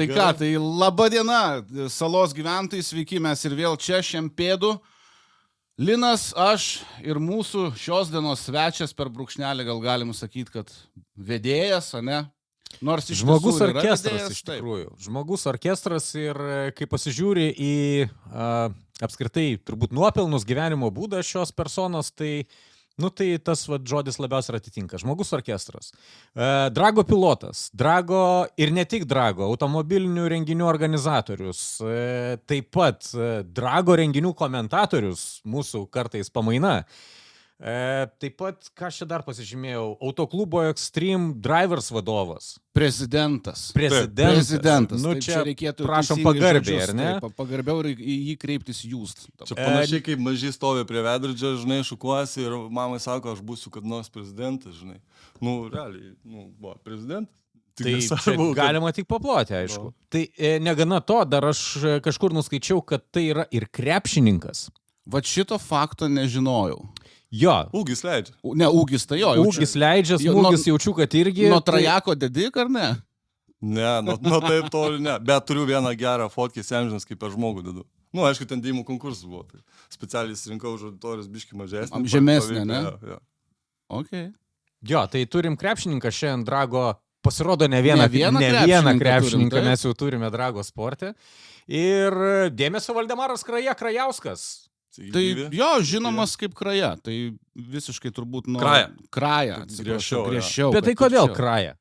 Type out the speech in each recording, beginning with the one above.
Tai ką, tai laba diena, salos gyventojai, sveiki, mes ir vėl čia Šempėdų. Linas, aš ir mūsų šios dienos svečias per brūkšnelį, gal galim sakyti, kad vedėjas, ne? Nors iš Žmogus tiesų yra orkestras vedėjas, iš tikrųjų. Žmogus orkestras ir kai pasižiūri į apskritai turbūt nuopelnus gyvenimo būdą šios personos, tai tai tas žodis labiausiai atitinka. Žmogus orkestras. Drago pilotas. Drago ir ne tik Drago, automobilinių renginių organizatorius. Taip pat Drago renginių komentatorius, mūsų kartais pamaina. Taip pat, ką aš dar pasižymėjau, autoklubo Extreme Drivers vadovas. Prezidentas. Nu, čia reikėtų prašom pagarbiai, ar ne? Taip, pagarbiau ir į jį kreiptis jūs. Čia panašiai kaip maži stovi prie vedradžio, žinai, šukuosi ir mamai sako, aš būsiu kad nors prezidentas, žinai. Realiai, prezidentas. Tai galima tik paploti, aišku. Tai negana to, dar aš kažkur nuskaičiau, kad tai yra ir krepšininkas. Vat šito fakto nežinojau. Jo. Ūgis leidžia. Ne, ūgis tai jo. Ūgis leidžia, smūgis jaučiu, kad irgi. Nuo trajako dedik, ar ne? Ne, nuo taip toli ne. Bet turiu vieną gerą fotkę semžinas, kaip per žmogų dedu. Aišku, ten dėjimų konkursas buvo. Tai specialiai surinkau už auditorijos biškį mažesnį. Žemesnė, ne? Jo. Okay. Jo, tai turim krepšininką šiandien Drago. Pasirodo, ne vieną krepšininką mes jau turime Drago sporte. Ir dėmesio Valdemaras Krajauskas. Tai jo, žinomas kaip Kraja, tai visiškai turbūt nuo... Kraja. Griežčiau. Bet tai kodėl Kraja?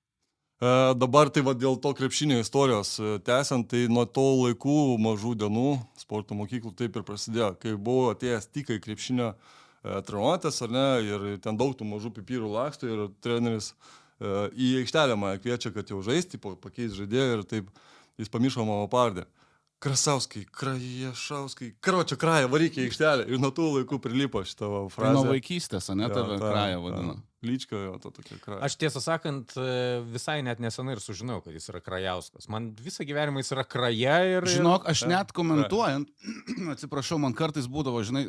Dabar tai dėl to krepšinio istorijos tęsiant, tai nuo to laikų mažų dienų sporto mokyklų taip ir prasidėjo. Kai buvau atėjęs tik į krepšinio treniruotes, ar ne, ir ten daug tų mažų pipyrų laksto ir treneris į aikštelę mane kviečia, kad jau žaisti, pakeis žaidėją ir taip jis pamiršo mano pavardę. Krasauskai, Krajašauskai, Kraja, varyk į aikštelę. Ir nuo tų laikų prilipo šitą frazę. Nuo vaikystės, ne, tave Kraja vadina. Lyčka, jo, to tokia Kraja. Aš tiesą sakant, visai net nesenai ir sužinojau, kad jis yra Krajauskas. Man visą gyvenimą jis yra Kraja ir... Žinok, aš net komentuojant, atsiprašau, man kartais būdavo, žinai,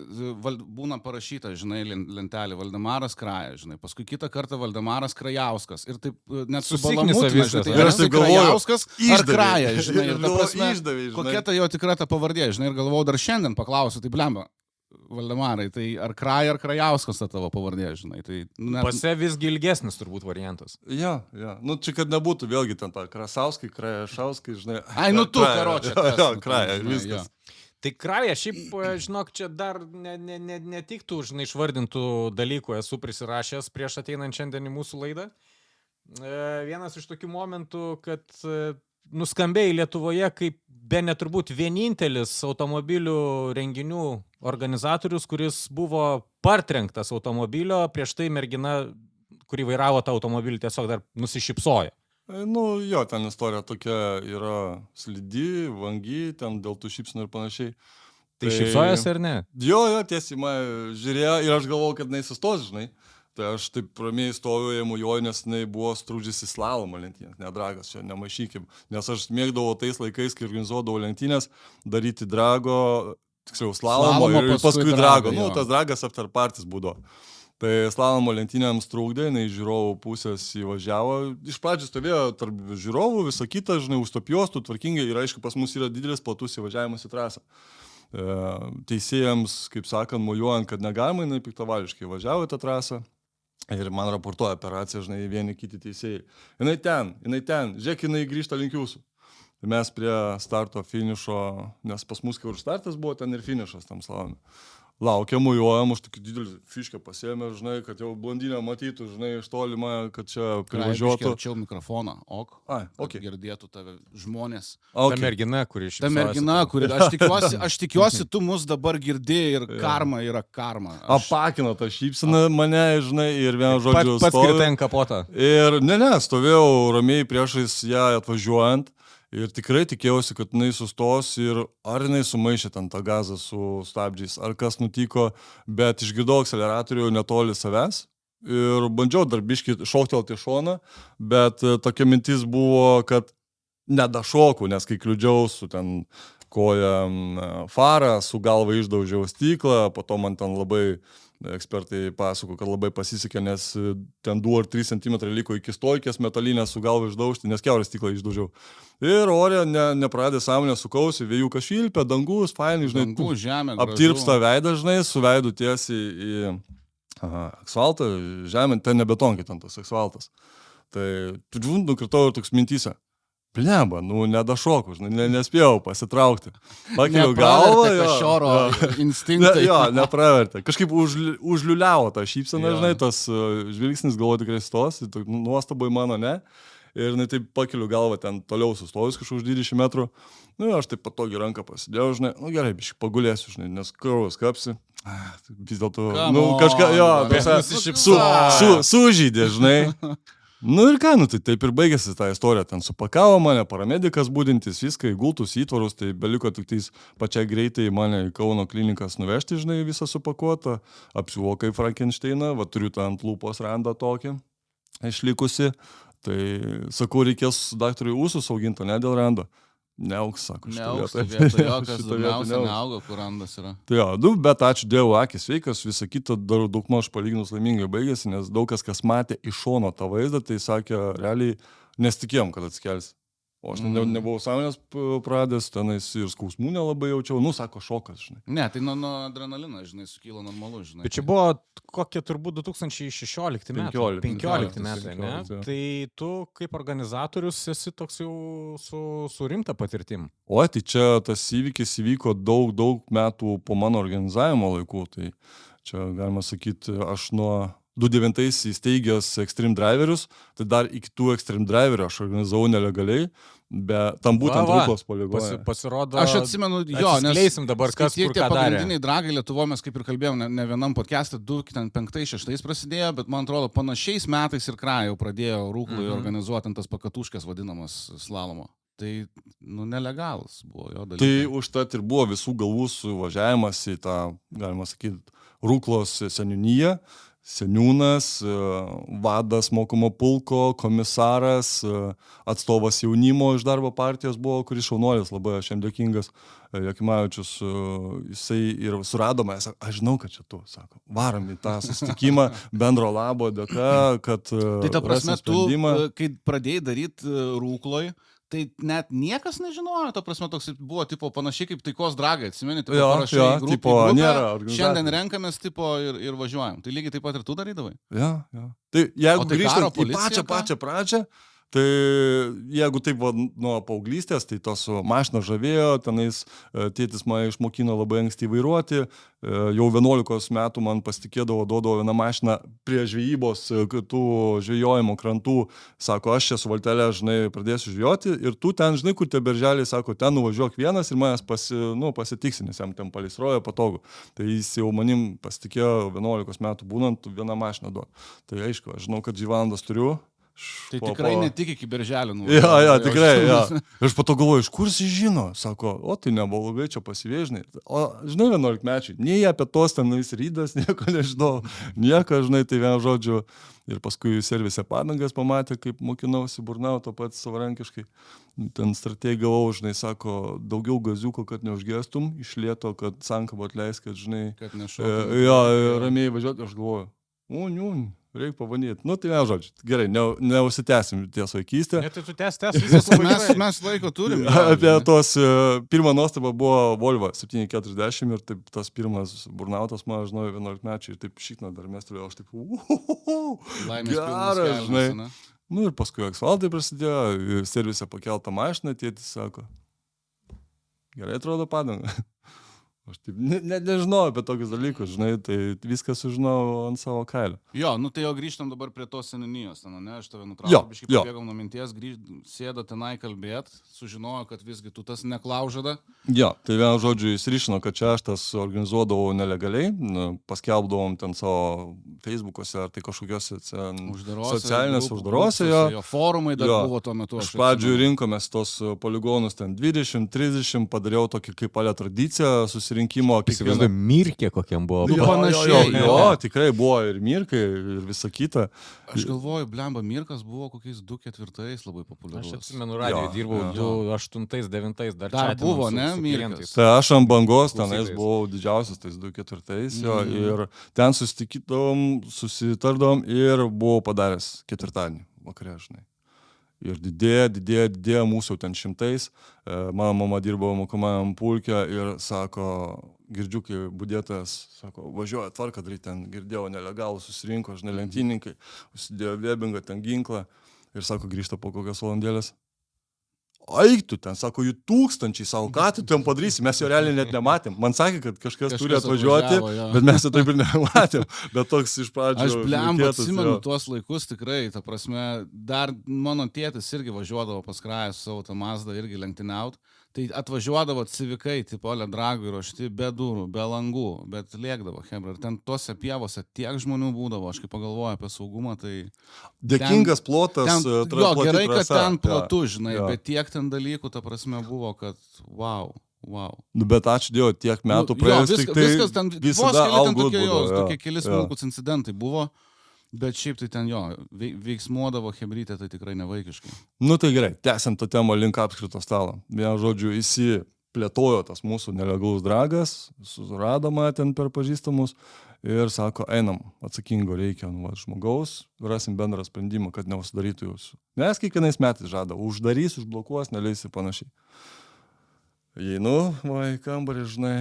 būna parašyta, žinai, lentelė Valdemaras Kraja, žinai, paskui kitą kartą Valdemaras Krajauskas. Ir taip net subalamutina, žinai, ir aš taip Krajauskas ar Kraja, žinai, ir ta prasme, kokia ta jo tikra ta pavardė, žinai, ir galvojau, dar šiandien paklausiu, tai blemba. Valdemarai, tai ar Kraja, ar Krajauskas ta tavo pavardė, žinai. Tai, Pase visgi ilgesnis turbūt variantas. Jo. Čia kad nebūtų vėlgi ten ta Krasauskai, Krajašauskai, žinai. Ai, tu, karočią. Kraja, viskas. Tai Kraja, šiaip, žinok, čia dar ne tik tų, žinai, išvardintų dalykų esu prisirašęs prieš ateinant šiandien į mūsų laidą. Vienas iš tokių momentų, kad nuskambėjai Lietuvoje kaip be neturbūt vienintelis automobilių renginių organizatorius, kuris buvo partrenktas automobilio, prieš tai mergina, kuri vairavo tą automobilį, tiesiog dar nusišypsojo. Jo, ten istorija tokia yra slidi, vangi, ten dėl tų šypsnių ir panašiai. Tai šypsojas ar ne? Jo, tiesiai man žiūrėjo ir aš galvojau, kad jinai sustos, žinai. Tai aš taip ramiai stoviu, emuoju, nes jinai buvo strūdžiasi slalomą lenktynės, ne Dragas, čia nemaišykim. Nes aš mėgdavau tais laikais, kai organizuodavau lenktynės, daryti Drago, tiksliau slalomo ir paskui Drago. Tas Dragas after parties būdavo. Tai slalomo lenktynėms trūkdė, jinai žiūrovų pusės įvažiavo. Iš pradžių stovėjo tarp žiūrovų, visą kitą, žinai, užstopjuostų tvarkingai ir aišku, pas mus yra didelis platus įvažiavimas į trasą. Teisėjams, kaip sakant, mojuojant, kad negalima, jinai piktavališkai įvažiavo į tą trasą. Ir man raportuoja operaciją, žinai, vieni kiti teisėjai. Jinai ten, žiūrėk, jinai grįžta link jūsų. Mes prie starto finišo, nes pas mus, kai už startas buvo, ten ir finišas tam slalome. Laukiam, mujuojam, aš tokį didelį fiškę pasiėmė, žinai, kad jau blondinę matytų, žinai, iš tolimą, kad čia privažiuotų. Arčiau mikrofoną, okay. Girdėtų tave žmonės. Okay. Ta mergina, kuri šypsosi. Ta mergina, kuri, aš tikiuosi, tu mus dabar girdėjai ir karma yra karma. Apakino tą šypseną mane, žinai, ir vieną žodžiu pats kritai ant kapotą. Ir stovėjau ramiai priešais ją atvažiuojant. Ir tikrai tikėjausi, kad jinai sustos ir ar jinai sumaišė ten tą gazą su stabdžiais, ar kas nutiko, bet išgirdau akceleratorių netoli savęs ir bandžiau dar biškį šoktelti į šoną, bet tokia mintis buvo, kad nedašokau, nes kai kliudžiau su ten koja farą, su galva išdaužiau stiklą, po to man ten labai ekspertai pasako, kad labai pasisekė, nes ten 2 ar 3 cm liko iki stojkės metalinės su galva išdaužti, nes kiaurą stiklą išdaužiau. Ir orė nepradė sąmonę sukausi, vėjukas švilpia, dangus, fainai, žinai, Dangus, žemė, aptirpsta veidą, žinai, su veidu tiesiai į asfaltą, žemė, ten ne betonkė, ten tas asfaltas. Tai, nukritau ir toks mintyse. Blemba, nedašoku, žinai, nespėjau pasitraukti. Pakeliu galvą, šoro instinktai. Nepravertė. Kažkaip užliuliavo tą šypseną, žinai, tas žvilgsnis galvo tikrai stos, nuostabai mano, ne. Ir taip pakeliu galvą ten toliau sustojus kažkur už 20 metrų. Aš taip patogiai ranką pasidėjau, žinai, gerai, biškai pagulėsiu, žinai, nes kraujas kapsi. Vis dėlto, kažką, sužydė, žinai. Ir ką, tai taip ir baigėsi tą istoriją, ten supakavo mane, paramedikas būdintis, viską į gultus, įtvarus, tai beliko tik tais pačiai greitai mane į Kauno klinikas nuvežti, žinai, visą supakuotą, apsiuvo kaip Frankensteiną, va turiu tą ant lūpos randą tokį, išlikusi, tai sakau, reikės daktarui ūsus auginti, ne dėl rando. Neauks, sako, šitą vietą, jokas daugiausia neauga, kur randas yra. Tai bet ačiū Dievui, akis sveikas, visą kitą dar daugmaž palyginus laimingai baigėsi, nes daug kas matė iš šono tą vaizdą, tai sakė, realiai nesitikėjom, kad atsikels. O aš nebuvau sąmonės pradės, tenais ir skausmų nelabai jaučiau, sako, šokas, žinai. Ne, tai nuo adrenalino, žinai, sukyla normalu, žinai. Bet čia buvo kokie turbūt 2016 metai. 15 metai, ne? Tai tu kaip organizatorius esi toks jau su rimta patirtim. O, tai čia tas įvykis įvyko daug metų po mano organizavimo laikų, tai čia galima sakyti, aš nuo 2009 įsteigęs Extreme Driverius, tai dar iki tų Extreme Driverių aš organizavau nelegaliai, bet tam būtent Rūklos poligoje. Pasirodo, aš atsimenu, nes dabar, kas kur ką darė. Pagrindiniai dragai Lietuvoje, mes kaip ir kalbėjom, ne vienam podcast'e, 2005-2006 prasidėjo, bet man atrodo, panašiais metais ir Krajau pradėjo Rūkloje organizuoti tas pakatuškas vadinamas slalomo. Tai, nelegalus buvo jo dalykai. Tai užtat ir buvo visų galvų suvažiavimas į tą, galima sakyti, Rūklos seniūniją. Seniūnas, vadas mokomo pulko, komisaras, atstovas jaunimo iš darbo partijos buvo, kuris šaunuolis, labai aš jam dėkingas, Jakimavičius, jisai ir surado mane, sako, aš žinau, kad čia tu, sako, varom į tą susitikimą, bendro labo dėka, kad tai ta prasme, tu, kai pradėjai daryti Rūkloj, tai net niekas nežinojo, ta prasme, toks buvo tipo panašiai kaip taikos dragai, atsimeni, tipo parašai grupį, šiandien renkamės tipo ir važiuojam. Tai lygiai taip pat ir tu darydavai? Ja. Tai jeigu grįžtant į pačią pradžią, tai jeigu taip nuo paauglystės, tai tos mašiną žavėjo, tenais tėtis mane išmokino labai anksti vairuoti, jau 11 metų man pasitikėdavo, duodavo vieną mašiną prie žvejybos tų žvejojimo krantų, sako, aš čia su valtelė, žinai, pradėsiu žvejoti ir tu ten, žinai, kur tie berželiai, sako, ten nuvažiuok vienas ir manęs pasitiksi, nes jam ten palisroja patogu. Tai jis jau manim pasitikėjo 11 metų būnant, vieną mašiną duot. Tai aišku, aš žinau, kad 2 valandas turiu. Tai tikrai ne tik iki berželio. Ja, tikrai, ja. Aš po to galvoju, iš kur jis žino? Sako, o tai neblogai čia pasivėžnai. O, žinai, 11 mečiai, nei apie tos ten rydas, nieko nežinau, nieko, žinai, tai vien žodžiu. Ir paskui servise padangas pamatė, kaip mokinausi burnauto pats savarankiškai. Ten strategiją gavau, žinai, sako, daugiau gaziuko, kad neužgestum, iš lėto, kad sankabą atleis, kad, žinai, kad nešokai. Ja, ramiai važiuoti, aš galvoju, reikia pabandyti. Tai ne, žodžiu, gerai, neužsitęsim ties vaikystę. Ne, tai tu tęs mes laiko turim. Apie tos, pirmą nuostabą buvo Volvo 740 ir taip tas pirmas burnautas, man, žinau, 11 mečiai ir taip šikna dar mestelėjau, aš taip, geras, žinai. Ir paskui asfaltai prasidėjo, servise pakeltą mašiną, tėtis sako, gerai atrodo padanga. Aš taip nežinau apie tokius dalykus, žinai, tai viską sužinau ant savo kailio. Jo, tai jau grįžtam dabar prie tos seniūnijos, ne, aš tave nutraukiau, biškai pabėgom nuo minties, sėdo tenai kalbėt, sužinojo, kad visgi tu tas neklaužada. Jo, tai vienu žodžiu jis ryšino, kad čia aš tas organizuodavau nelegaliai, paskelbdavom ten savo Facebook'ose ar tai kažkokiose socialinės uždarose. Jo forumai dar buvo tuo metu. Iš pradžių rinkomės tos poligonus ten 20-30, padariau tokį kaip palę tradiciją, susirinkimo. Įsivaizduoju, Mirkė kokiam buvo. Nu, Jo, panašiai, jo, jo. tikrai buvo ir Mirkai, ir visa kita. Aš galvoju, blemba, Mirkas buvo kokiais 2-4 labai Aš populiarus. atsimenu, radijoje Jo, dirbau jo. 2008-2009 dar Dar čatinom buvo, su- ne, su Mirkas? klientais. Tai aš ant bangos tenais Klausytojais. buvau didžiausias tais 2-4 jo, ir ten susitardavom ir buvau padaręs ketvirtadienį vakarė, žinai. Ir didėja mūsų ten šimtais. Mano mama dirbo mokomajam pulke ir sako, girdžiu, kai budėtas, sako, važiuoja tvarką daryti, ten girdėjau nelegalų susirinko, žinai, lenktyninkai, užsidėjo vėbingą ten ginklą ir sako, grįžta po kokios valandėlės. Aik tu ten, sako, jų tūkstančiai, sako, ką tu ten padarysi, mes jo realiai net nematėm. Man sakė, kad kažkas turi atvažiuoti, atvažiavo, jo. bet mes jo taip ir nematėm. Bet toks iš pradžių. Aš blemba netikėtas, atsimenu jo. tuos laikus tikrai, ta prasme, dar mano tėtis irgi važiuodavo pas Krają su savo tą Mazdą irgi lenktyniaut. Tai atvažiuodavo civikai, tipo Ledragui ruošti, be durų, be langų, bet lėkdavo, hebra. Ir ten tuose pievose tiek žmonių būdavo, aš kai pagalvoju apie saugumą, tai... Dėkingas plotas, Ten, jo, plati gerai, kad trasa. ten platu, žinai, jo. bet tiek ten dalykų, ta prasme, buvo, kad wow. Nu, bet ačiū Dievui, tiek metų Jo, praėjus, viskas, tik tai viskas ten, vos visada keli ten all good tokie, jo, būdavo, tokie keli jo. smulkus incidentai buvo, bet šiaip tai ten jo, veiksmuodavo hebrytė, tai tikrai nevaikiškai. Nu tai gerai, tęsiant tą temą link apskrito stalo. Vienu žodžiu, įsiplėtojo tas mūsų nelegalus dragas, suradama ten per pažįstamus ir sako, einam, atsakingo reikia, nu, va, žmogaus, rasim bendrą sprendimą, kad neuždarytų jūsų. Nes kiekvienais metais žada, uždarys, užblokuos, neleis ir panašiai. Einu, va, į kambarį, žinai,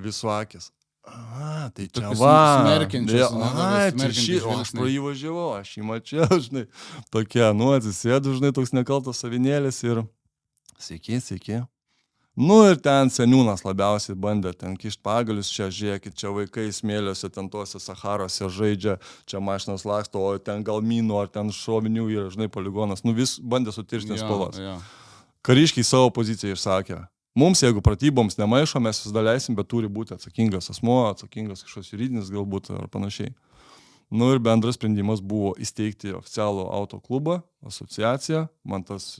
visų akis. Aha, tai čia Tokius va. smerkiančius, Jo, ne, aha, tokius čia šį, smerkiančius o aš žvilgsniai. pro jį važiavau, aš jį mačiau, žinai. Tokia, nu, atsisėdu, žinai, toks nekaltas savinėlis ir sveiki, sveiki. Nu ir ten seniūnas labiausiai bandė ten kišt pagalius, čia žiūrėkit, čia vaikai smėliuose, ten tuose Saharose žaidžia, čia mašinas laksto, o ten gal minų, ar ten šovinių yra, žinai, poligonas. Nu vis bandė sutirštinti spalvas. Jo. Kariškiai savo poziciją išsakė. Mums, jeigu pratyboms nemaišo, mes visada leisim, bet turi būti atsakingas asmuo, atsakingas kažkoks juridinis galbūt ar panašiai. Nu ir bendras sprendimas buvo įsteigti oficialų autoklubą, asociaciją. Man tas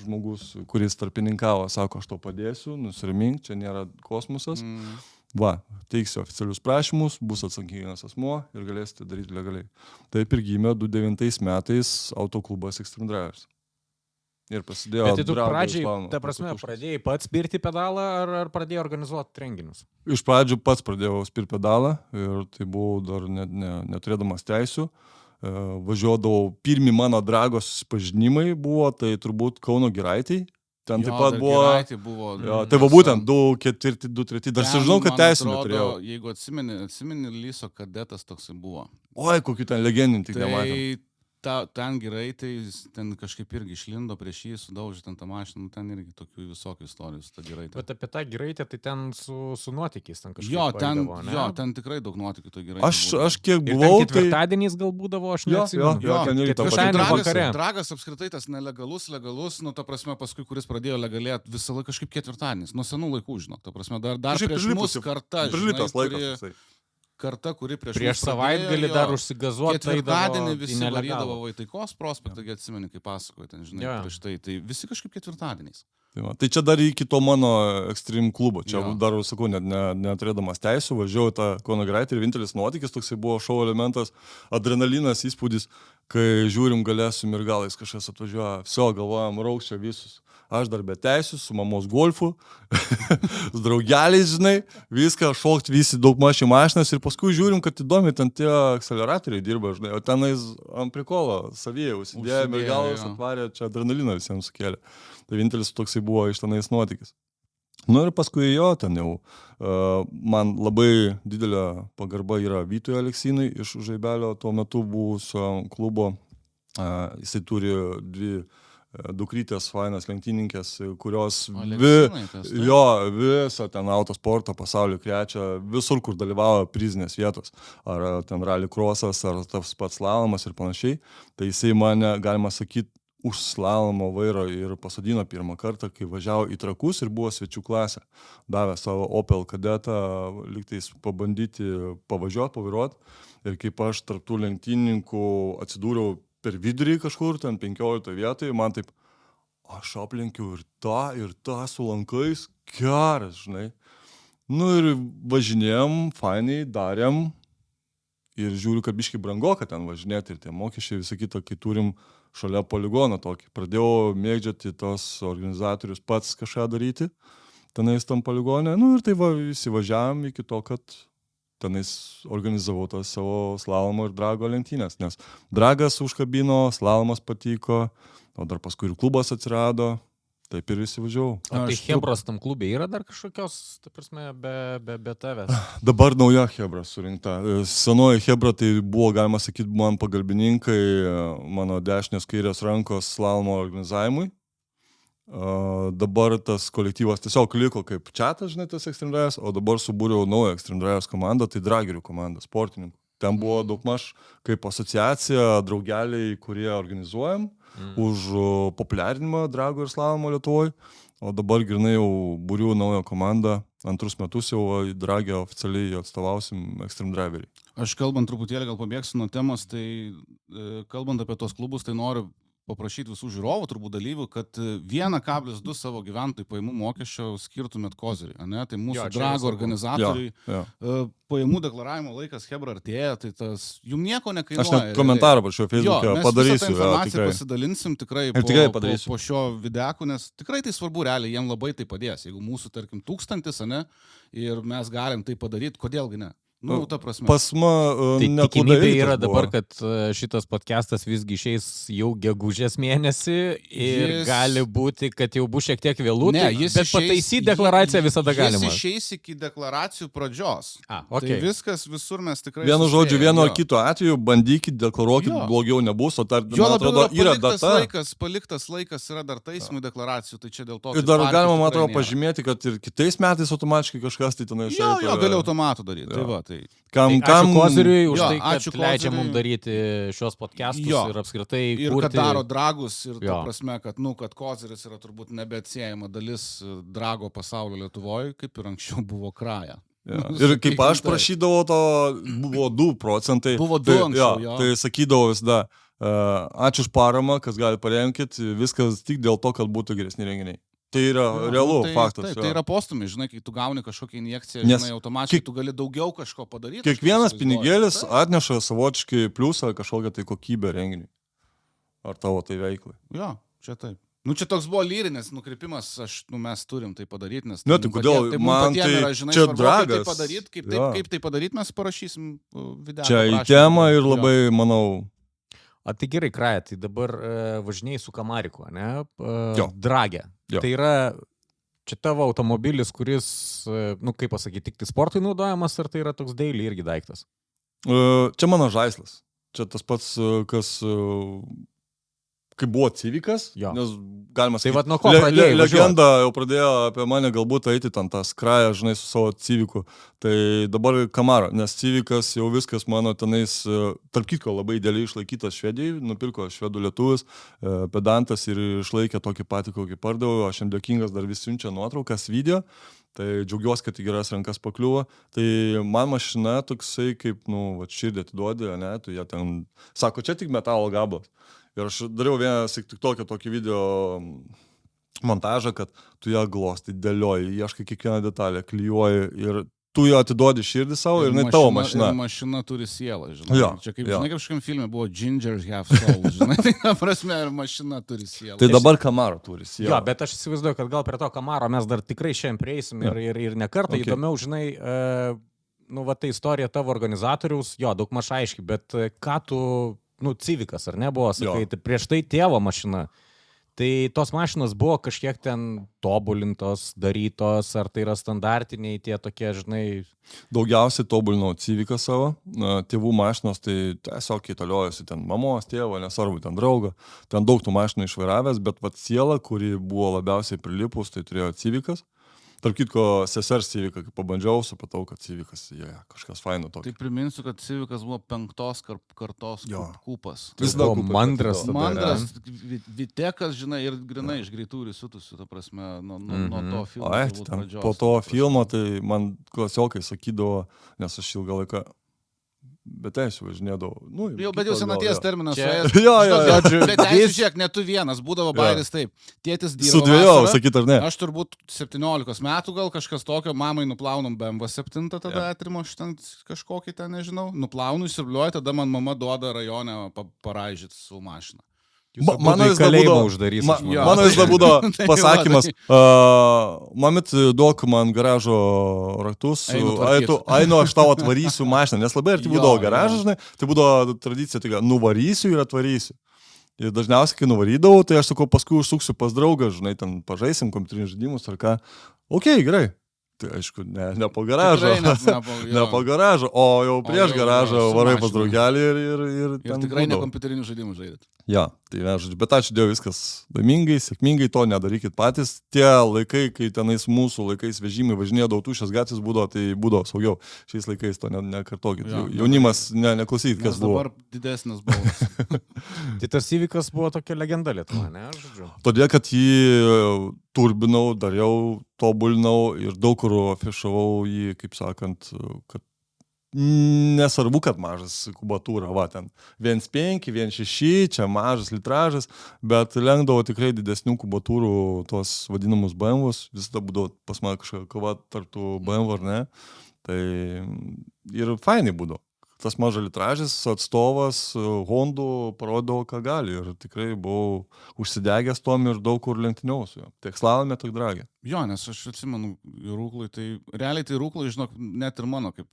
žmogus, kuris tarpininkavo, sako, aš to padėsiu, nusiramink, čia nėra kosmosas. Va, teiksiu oficialius prašymus, bus atsakingas asmuo ir galėsite daryti legaliai. Taip ir gimė 2009 metais autoklubas Extreme Drivers. Ir prasidėjo. Bet tai tu Dragų pradžiai, Islamo ta prasme, paskutinis. pradėjai pats spirti pedalą ar pradėjai organizuoti renginius? Iš pradžių pats pradėjau spirti pedalą ir tai buvau dar neturėdamas teisių. Važiuodavau, pirmi mano dragos susipažinimai buvo, tai turbūt Kauno Giraitėj. Ten taip pat buvo. Jo, tai va būtent 2-4, 2-3. Dar sužinau, kad teisų neturėjau. Jeigu atsimeni, Lyso kadetas toksai buvo. Oi, kokių ten legendinių tik nematėm. Ten gerai, tai ten kažkaip irgi išlindo prieš jį, sudaužė ten tą mašiną, ten irgi tokių visokių istorijų su ta giraitė. Bet apie tą giraitę, tai ten su nuotykiais ten kažkaip. Ten tikrai daug nuotykių to giraitė. Aš kiek buvau. buvau, Ir ketvirtadieniais gal būdavo, aš neatsimenu. ten irgi tą Ketvirtadienį vakare. Dragas apskritai tas legalus, nu ta prasme, paskui, kuris pradėjo legalėti visą laiką kažkaip ketvirtadienis, nuo senų laikų, žinok, ta prasme, dar prieš mus karta, kuri prieš savaitgalį dar užsigazuoti. Ketvirtadienį visi varydavo Vaitaikos prospektą, atsimeni, kaip pasakoju, ten, žinai, prieš tai visi kažkaip ketvirtadieniais. Tai čia dar iki to mano Extreme klubo, čia dar, sakau, neturėdamas teisų, važiavau tą Kauno Giraitę ir vienintelis nuotykis, toksai buvo šou elementas, adrenalinas, įspūdis, kai žiūrim gale su mirgalais kažkas atvažiuoja, viso galvojam, raukščia visus. Aš dar be teisų, su mamos golfu, su draugeliais, žinai, viską šokti visi daug mašį mašinas ir paskui žiūrim, kad įdomi ten tie akceleratoriai dirba, žinai, o tenais ant prikolo savyje užsidėjo mergalos, atvarė, čia adrenaliną visiems sukėlė. Tai vienintelis toksai buvo iš tenais nuotykis. Nu ir paskui jo, ten jau man labai didelė pagarba yra Vytui Aleksinui iš Žaibelio, tuo metu buvusio klubo, jisai turi dvi dukrytės fainas lenktynininkės, kurios visą ten autosporto pasaulio krečia, visur, kur dalyvauja prizinės vietos, ar ten rally crossas, ar tas pats slalomas ir panašiai. Tai jisai mane, galima sakyti, už slalomo vairo ir pasodino pirmą kartą, kai važiavo į Trakus ir buvo svečių klasė. Davė savo Opel kadetą, lygtais pabandyti pavažiuoti, pavairuoti. Ir kaip aš tarp tų lenktynininkų atsidūriau per vidurį kažkur, ten 15 vietoje, man taip, aš aplenkiu ir tą su lankais, geras, žinai. Nu ir važinėjom, fainai, darėm. Ir žiūriu, kad biškai brangoka ten važinėti ir tie mokesčiai visą kitą, kai turim šalia poligoną tokį. Pradėjau mėgdžioti tos organizatorius pats kažką daryti, tenais tam poligone. Nu ir tai visi važiavam iki to, kad tenais organizavau tas savo slalomo ir drago lenktynės. Nes dragas užkabino, slalomas patiko, o dar paskui ir klubas atsirado. Taip ir įsivažiavau. O tai Hebros tam klube yra dar kažkokios, ta prasme, be tavęs? Dabar nauja Hebra surinkta. Senoji Hebra tai buvo, galima sakyti, man pagalbininkai, mano dešinės kairės rankos slalomo organizavimui. Dabar tas kolektyvas tiesiog liko kaip čatas, žinai, tas Extreme Drivers, o dabar subūriau naują Extreme Drivers komandą, tai dragerių komanda, sportininkų. Ten buvo daugmaž kaip asociacija, draugeliai, kurie organizuojam už populiarinimą drago ir slalomo Lietuvoje, o dabar grinai jau būriu naują komandą, antrus metus jau dragę oficialiai atstovausim Extreme Driverį. Aš kalbant truputėlį, gal pabėgsiu nuo temos, tai kalbant apie tos klubus, tai noriu paprašyti visų žiūrovų, turbūt dalyvių, kad 1,2 savo gyventojų pajamų mokesčio skirtumėt kozeriui, ne? Tai mūsų drago organizatoriui pajamų deklaravimo laikas Hebra artėja, tai tas jums nieko nekainuoja. Aš net komentarą parašiau Facebook'e, padarysiu. Mes informaciją pasidalinsim tikrai po šio videku, nes tikrai tai svarbu realiai, jiem labai tai padės. Jeigu mūsų, tarkim, 1000, ne, ir mes galim tai padaryti, kodėlgi ne? Nu, ta prasme. Pasma, tai tikimybė yra dabar, kad šitas podcastas visgi išeis jau gegužės mėnesį ir gali būti, kad jau bus šiek tiek vėlų, bet pataisyti deklaraciją visada galima. Jis išeis iki deklaracijų pradžios. Okay. Tai viskas visur mes tikrai... Vienu žodžiu, vienu ar kitu atveju bandykit, deklaruokit, blogiau nebus, o dar, man atrodo, yra data. Paliktas laikas yra dar taisymų deklaracijų, tai čia dėl to... Ir dar galima, man atrodo, pažymėti, kad ir kitais metais automatiškai kažkas tai tenai išėjo. Jo, gali automatu daryti. Tai va, tai. Ačiū Koziriui už tai, kad leidžia mums daryti šios podcastus ir apskritai kurti. Ir kad daro dragus ir ta prasme, kad Koziris yra turbūt nebeatsiejama dalis drago pasaulio Lietuvoje, kaip ir anksčiau buvo Kraja. Ir kaip aš prašydavau, to buvo 2%. Buvo 2 anksčiau, Tai sakydavau visada, ačiū už paramą, kas gali paremkit, viskas tik dėl to, kad būtų geresni renginiai. Tai yra realu faktas. Tai yra postumi, žinai, kai tu gauni kažkokią injekciją, žinai, automatiškai tu gali daugiau kažko padaryti. Kiekvienas pinigėlis atneša savotiškai pliusą kažkokią tai kokybę renginiui. Ar tavo tai veiklai. Jo, čia taip. Nu, čia toks buvo lyrinis nukrypimas, mes turim tai padaryti, nes... Ne, tai kodėl, man tai yra, žinai, čia svarbu, dragas. Kaip tai padaryti, mes parašysim video. Čia į temą ir labai, manau... Tai gerai, Kraja, tai dabar važinėjai su Kamariku, ne? Dragė. Tai yra, čia tavo automobilis, kuris, kaip pasakyti, tik tai sportui naudojamas, ar tai yra toks daily irgi daiktas? Čia mano žaislas. Čia tas pats, kas... Kai buvo Civicas, nes galima sakyti, tai vat nuo ko pradėjai legenda jau pradėjo apie mane galbūt eiti ten tas Kraja, žinai, su savo Civicu. Tai dabar Camaro, nes Civicas jau viskas mano tenais, tarp kitko labai idealiai išlaikytas Švedijai, nupirko švedų lietuvis, pedantas ir išlaikė tokį patį, kokį pardaviau. Aš jam dėkingas, dar vis siunčia nuotraukas, video. Tai džiaugiuosi, kad į geras rankas pakliuvo. Tai man mašina toksai kaip, širdį atiduodi, ne, tu jie ten, sako, čia tik metalo gabalas. Ir aš dariau vieną tokį video montažą, kad tu ją glosti, dėlioji, ieškai kiekvieną detalę, klijuoji ir tu ją atiduodi širdį savo ir tavo mašina. Ir mašina turi sielą, žinai. Čia kaip, žinai, kaip šiam filme buvo Ginger Have Soul, žinai, tai prasme, ir mašina turi sielą. Tai dabar Camaro turi sielą. Jo, bet aš įsivaizduoju, kad gal prie to Camaro mes dar tikrai šiandien prieisim ir ne kartą įdomiau, žinai, ta istorija tavo organizatoriaus, jo, daug maž aiški, bet ką tu... Civicas, ar ne buvo, sakai, tai prieš tai tėvo mašina. Tai tos mašinos buvo kažkiek ten tobulintos, darytos, ar tai yra standartiniai tie tokie, žinai... Daugiausiai tobulinau Civicą savo. Tėvų mašinos tai tiesiog įtaliojosi ten mamos, tėvo, nesvarbu, ten draugo. Ten daug tų mašinų išvairavęs, bet siela, kuri buvo labiausiai prilipus, tai turėjo Civicas. Tarp kitko, sesers Civica, kai pabandžiau, supratau, kad Civicas, kažkas faino tokio. Tai priminsiu, kad Civicas buvo 5. kartos kūpas. Vis daug mandras. Mandras, Vitekas, žinai, ir grinai iš greitųjų sutusių, ta prasme, nuo to filmo. Po to filmo, tai man klasiokai sakydavo, nes aš ilgą laiką Bet aš važinėdavau. Nu, Bet jau senaties terminas Čia- suėjęs. Jo, Žinok, Bet žiūrėk, ne tu vienas, būdavo bairis taip. Tėtis dirbo Sudvėjau, vasarą, sakyt ar ne? Aš turbūt 17 metų gal kažkas tokio, mamai nuplaunom BMW 7, tada atrimo šitam kažkokį ten, nežinau, nuplaunu, įsirbliuoju, tada man mama duoda rajone paraižyti su mašina. Mano vis dar būdavo uždarys. Mano vis dar būdavo Tai pasakymas, mamit, duok man garažo raktus, Einu tvarkyt. einu aš tau atvarysiu mašiną, nes labai arti Jo, būdavo jo. garažas, žinai, tai būdavo tradicija, tai nuvarysiu ir atvarysiu. Ir dažniausiai, kai nuvarydavau, tai aš sakau, paskui užsuksiu pas draugą, žinai, ten pažaisim kompiuterinius žaidimus ar ką. Ok, gerai. Tai aišku, ne po garažo. Ne po garažo, o jau prieš jau garažą su varai pas mašina. draugelį ir Ir ten tikrai ne būdavo. kompiuterinių žaidimų žaidėt. Ja, tai žodžiu, bet ačiū Dievui, viskas laimingai, sėkmingai, to nedarykit patys. Tie laikai, kai tenais mūsų laikais vežimai važinėdavo tuščias gatvės būdavo, tai būdavo saugiau. Šiais laikais to nekartokit. Jo, Jaunimas neklausykit, Nes kas buvo. dabar didesnis baudas. Tai tas įvykas buvo tokia legenda Lietuva, ne, žodžiu. Todėl, kad jį turbinau, dariau, tobulinau ir daug kur afišavau jį, kaip sakant, kad nesvarbu, kad mažas kubatūra, va ten 1.5, 1.6, čia mažas litražas, bet lenkdavo tikrai didesnių kubatūrų tos vadinamus BMWs, visada būdavo pas mane kažkokia kova tarp tų BMW ar ne, tai ir fainai būdavo. Tas mažas litražas, atstovas Hondų parodavo, ką gali ir tikrai buvau užsidegęs tom ir daug kur lenktyniausiu. Tiek slalome, tiek dragė. Jo, nes aš atsimenu, Rūklai, tai realiai tai Rūklai, žinok, net ir mano kaip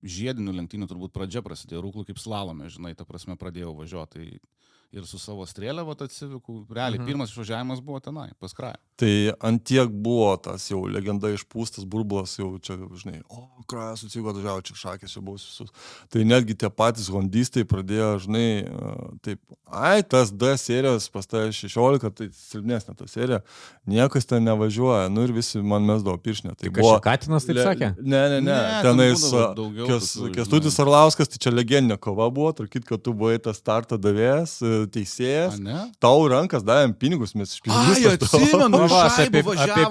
žiedinių lenktynių turbūt pradžia prasidėjo, Rūklai kaip slalome, žinai, ta prasme pradėjau važiuoti. Tai ir su savo strėlę, atsiviku, realiai pirmas išvažiavimas buvo tenai, pas Krają. Tai antiek buvo tas jau legenda išpūstas burbulas, jau čia, žinai, Krajas atsivyko, atvažiavo, čia šakės jau buvo visus. Tai netgi tie patys hondistai pradėjo, žinai, taip, tas D serijos pas tai 16, tai silpnesnė ta serija, niekas ten nevažiuoja, nu ir visi man mesdavo piršnę. Tai buvo Katinas taip sakė? Ne, tenais Kęstutis Arlauskas, tai čia legendinė kova buvo, tarkit, kad tu buvai tas starto davėjas, teisėjas, tau rankas davėm pinigus, mes iš pinigų. Atsimenu, apie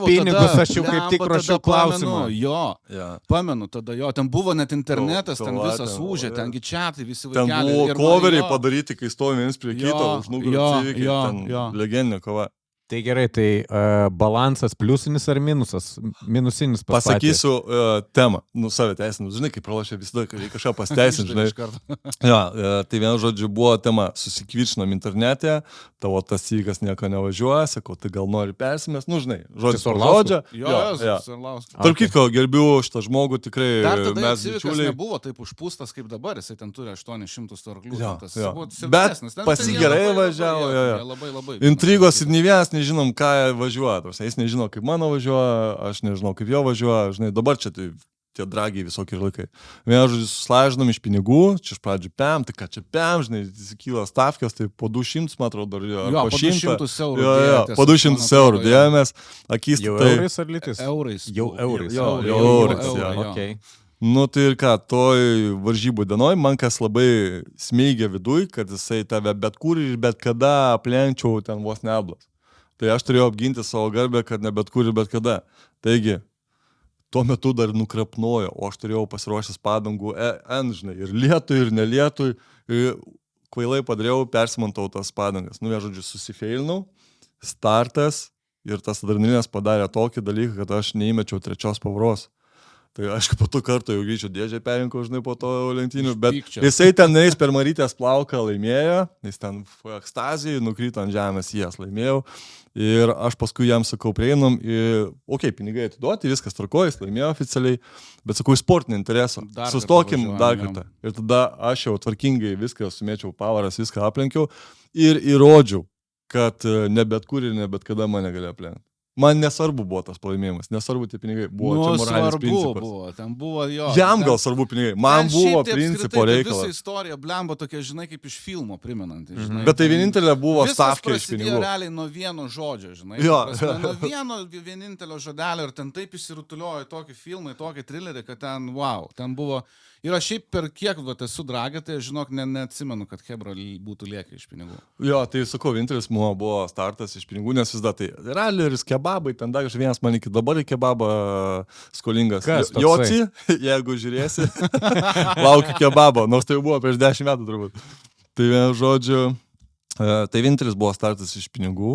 pinigus aš jau kaip tik rašiau klausimą. Jo, pamenu tada jo, ten buvo net internetas, ten visas ūžė, tengi čiatai, visi vaikeliai. Ten buvo koveriai padaryti, kai stovim vienas prie kito, už nugarų atsivykiai, ten legendinė kova. Tai gerai, tai balansas pliusinis ar minusinis pastatė? Pasakysiu temą, savę teisinu, žinai, kaip pralašė visada, kai kažką pasteisin, žinai. Jo, tai vienu žodžiu buvo tema, susikvirčinom internete, tavo tas įvykas nieko nevažiuoja, sakau, tai gal nori persimės, nu žinai, žodžiu per žodžią. Jo. Tarp kitko, gerbiu šitą žmogų, tikrai mes bičiuliai. Nebuvo taip užpūstas kaip dabar, jisai ten turi 800 arklių. Bet pasigerai važiavo, labai. Intrigos ir nei vienas nežinom, ką važiuoja. Jis nežino, kaip mano važiuoja, aš nežinau, kaip jo važiuoja. Žinai, dabar čia tai tie dragiai visokie laikai. Vieną žodžiu, suslažinom iš pinigų, čia iš pradžių PM, tai ką čia PM, žinai, kyla stavkės, tai po 200, man atrodo, ar po 200 eurų. Jo, po 200 eurų dėjomės. Jau eurais ar litais? Eurais. Jau eurais. Jo, eurais. Okay. Nu tai ir ką, toj varžybų dienoj man kas labai smeigia viduj, kad jisai tave bet kur ir bet kada aplenkčiau ten vos neblas. Tai aš turėjau apginti savo garbę, kad ne bet kur ir bet kada. Taigi, tuo metu dar nukrapnojo, o aš turėjau pasiruošęs padangų žinai, ir lietui, ir nelietui. Ir kvailai padariau, persimantau tas padangas. Nu, žodžiu, susifeilinau, startas ir tas adrenalinas padarė tokį dalyką, kad aš neįmečiau trečios pavaros. Tai aišku, po to karto jau greičio dėžę perinkau, žinai, po to lenktynių, bet jisai ten eis per Marytės plauką laimėjo, jis ten ekstazijai nukrito ant žemės, jas laimėjau ir aš paskui jam sakau, prieinam, pinigai atiduoti, viskas tvarkoja, jis laimėjo oficialiai, bet sakau, sportinį interesą, sustokim dar kartą. Ir tada aš jau tvarkingai viską sumėčiau pavaras, viską aplenkiau ir įrodžiau, kad ne bet kur ir ne bet kada mane gali aplenkti. Man nesvarbu buvo tas pralaimėjimas, nesvarbu tie pinigai, buvo čia moralinis principas. Buvo, ten buvo jo. Jam gal svarbu pinigai, man buvo principo reikalas. Visa istorija blemba tokia, žinai, kaip iš filmo primenanti. Bet tai vienintelė buvo stavkė iš pinigų. Viskas prasidėjo realiai nuo vieno žodžio, žinai. Nuo vienintelio žodelio ir ten taip įsirutuliojo tokį filmą, tokį trilerį, kad ten, wow, ten buvo. Ir aš šiaip per kiek esu dragė, tai žinok, neatsimenu, kad Hebra būtų lieka iš pinigų. Jo, tai sakau, vienintelis buvo startas iš pinigų, nes vis dar tai raleris, kebabai, ten dar vienas man iki dabar į kebabą skolingas. Kas toksai? Joci, jeigu žiūrėsi, laukiu kebabo, nors tai jau buvo prieš 10 metų turbūt. Tai vienu žodžiu, tai vienintelis buvo startas iš pinigų,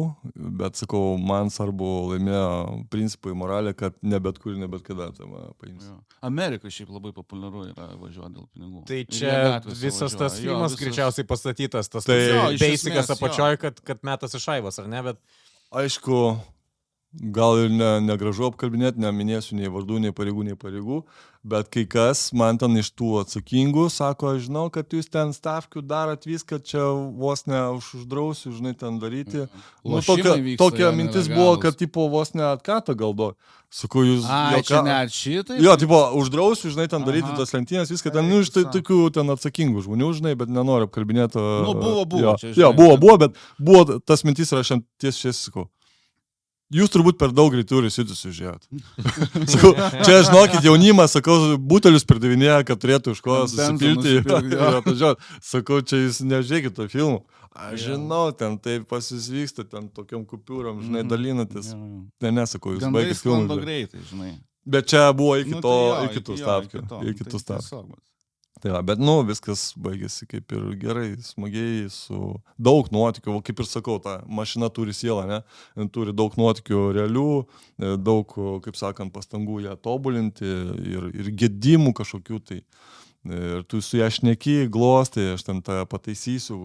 bet sakau, man svarbu laimėjo principai moralė, kad ne bet kur, ne bet kada tai paims. Amerikai šiaip labai populiaru yra važiuoti dėl pinigų. Tai Ir čia jie gatvėse visas važiuoja. tas filmas greičiausiai pastatytas, tas Tai- Jo, iš beisikas esmės, apačioj, kad metas iš šaivas, ar ne? Bet Aišku, gal ir negražu apkalbinėti, neminėsiu nei vardų, nei pareigų, bet kai kas man ten iš tų atsakingų sako, aš žinau, kad jūs ten stavkių darot viską, čia vos ne uždrausiu, žinai, ten daryti. Nu, Lošimai vyksta, tokia jie mintis nelegalūs. buvo, kad tipo vos ne atkatą galdo. Sakau, jūs... Ai, čia net šitai? Jo, tipo, uždrausiu, žinai, ten daryti Aha. tas lentynės, viską ten, nu, iš tai tokių ten atsakingų žmonių, žinai, bet nenoriu apkalbinėti. Nu, buvo, Jo, čia, jo, žinai, buvo, bet buvo tas mintis ir aš ant tiesiai sakau. Jūs turbūt per daug greitų resitus užėjot. Sakau, čia žinokit, jaunimas, sakau, butelius pardavinėja, kad turėtų iš ko Benzą susipilti nusipirkt, jo. ir atvažiuot. Sakau, čia jūs nežiūrėkit to filmų. Aš žinau, ten taip pasisvyksta, ten tokiam kupiūram, žinai, dalinatės. Nesakau, jūs Gandai baigit sklando filmą. greitai, žinai. Bet čia buvo iki Nu, to, tai jo, iki tų jo, stavkių. to. Iki Tai tų stavkių. tiesiog, bet- Tai va, bet, nu, viskas baigėsi kaip ir gerai, smagiai, su daug nuotykių, va, kaip ir sakau, ta mašina turi sielą, ne, Jin turi daug nuotykių realių, daug, kaip sakant, pastangų ją tobulinti ir gedimų kažkokių, tai ir tu su ją šneki, glostai, aš ten tą pataisysiu,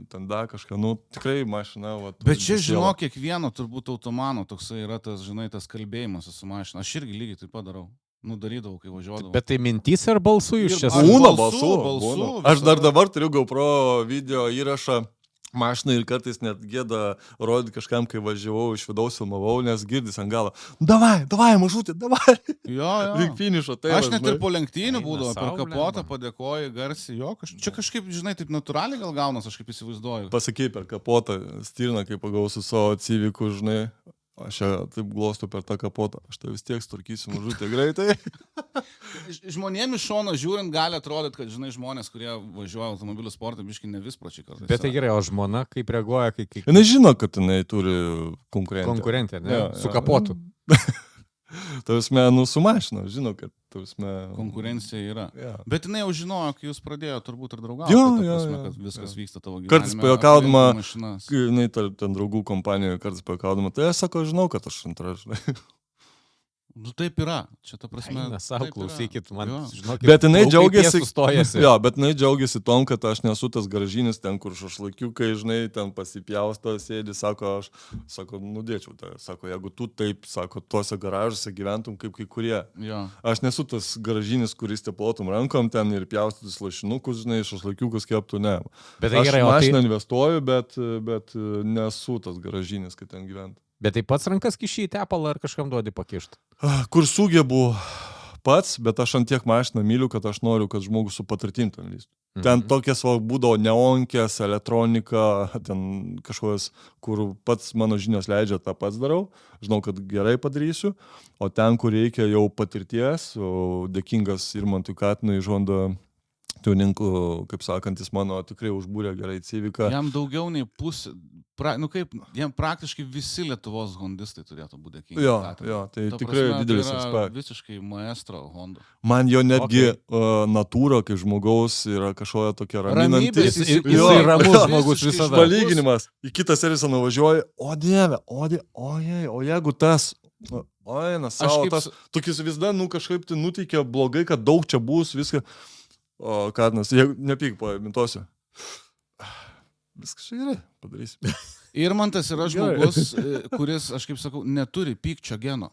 ten dar kažką, nu, tikrai mašina, va. Bet čia, turi sielą. žinok, kiekvieno turbūt automano toksai yra tas, žinai, tas kalbėjimas su mašina. Aš irgi lygiai taip pat darau. Nu, darydavau, kai važiuodavau. tai mintys ar balsų jūs čia Ir- Aš Būna balsų, balsų. Aš dar dabar turiu GoPro video įrašą mašinai ir kartais net gėda rodyti kažkam, kai važiavau iš vidaus filmavau, nes girdis ant galo. Davai, mažutė, davai. Jo, Link jo. finišo. Tai Aš net ir po lenktynių Eina būdavo, per saulė, kapotą man. padėkoju garsiai, jo, čia kažkaip, žinai, taip natūraliai gal gaunas, aš kaip įsivaizduoju. Pasakei per kapotą, stirną, kai pagausiu savo civiku, žinai. Aš ją taip glostau per tą kapotą. Aš tai vis tiek sturkysiu mažutė greitai. Žmonėm iš šono žiūrint gali atrodyti, kad, žinai, žmonės, kurie važiuoja automobilių sportą, biškai ne vispročiai kartais. Bet tai gerai, o žmona kaip reaguoja, kai Jis žino, kad jinai turi konkurentę. konkurentė, ne? Jo, Su jo. kapotu. Tausme, nu, su mašina, žino, kad tausme. Konkurencija yra. Ja. Bet jinai jau žinojo, kai jūs pradėjote turbūt ir draugauti. Jo, ta jo, prasme, jo, kad viskas vyksta tavo gyvenime. Kartais pajuokaudama, aplinkui mašinas. Kai jinai ten draugų kompanijoje kartais pajuokaudama, tai aš sako, žinau, kad aš antra, žinai. Nu taip yra. Čia ta prasme. Na, savo taip yra. klausykit, man, Jo. žinokit, Bet jinai plaukai džiaugiasi, sustojasi. jo, bet jinai džiaugiasi tom, kad aš nesu tas gražinis ten, kur šašlakiukai, žinai, ten pasipjausto, sėdi, sako, aš, sako, nudėčiau tai, sako, jeigu tu taip, sako, tuose garažuose gyventum kaip kai kurie. Jo. Aš nesu tas gražinis, kuris teplotum rankom ten ir pjaustytus lašinukus, žinai, šašlakiukus keptų, ne. Bet tai Aš gerai, o tai, mašiną investuoju, bet nesu tas gražinis, kad ten gyventų. bet tai pats rankas kiši į tepalą ar kažkam duodi pakišti? Kur sugebu pats, bet aš ant tiek mašiną myliu, kad aš noriu, kad žmogus su patirtim ten lystų. Ten tokias būdavo neonkės, elektronika, ten kažkokios, kur pats mano žinios leidžia, tą pats darau. Žinau, kad gerai padarysiu. O ten, kur reikia jau patirties, o dėkingas Irmantui Katinui iš Honda Tuningų, kaip sakant, jis mano tikrai užbūrė gerai civiką. Jam daugiau nei pusė, nu kaip, jam praktiškai visi Lietuvos hondistai turėtų būti dėkingi. Jo, Katinui. jo, tai Ta tikrai prasme, didelis tai yra respektas. visiškai maestro Honda. Man jo netgi natūra, kaip žmogaus, yra kažkokia tokia raminanti. Ramybės Jisai Jo, ramus jo, žmogus visiškai visada. Palyginimas. Į kitą seriją nuvažiuoji, o dieve, o jeigu tas, o eina savo, kaip tas, tokis visada, nu kažkaip tai nuteikia blogai, kad daug čia bus, viską. O Katinas, jeigu nepyk, pamintosiu. Viskas čia gerai, padarysiu. Irmantas yra žmogus, kuris, aš kaip sakau, neturi pykčio geno.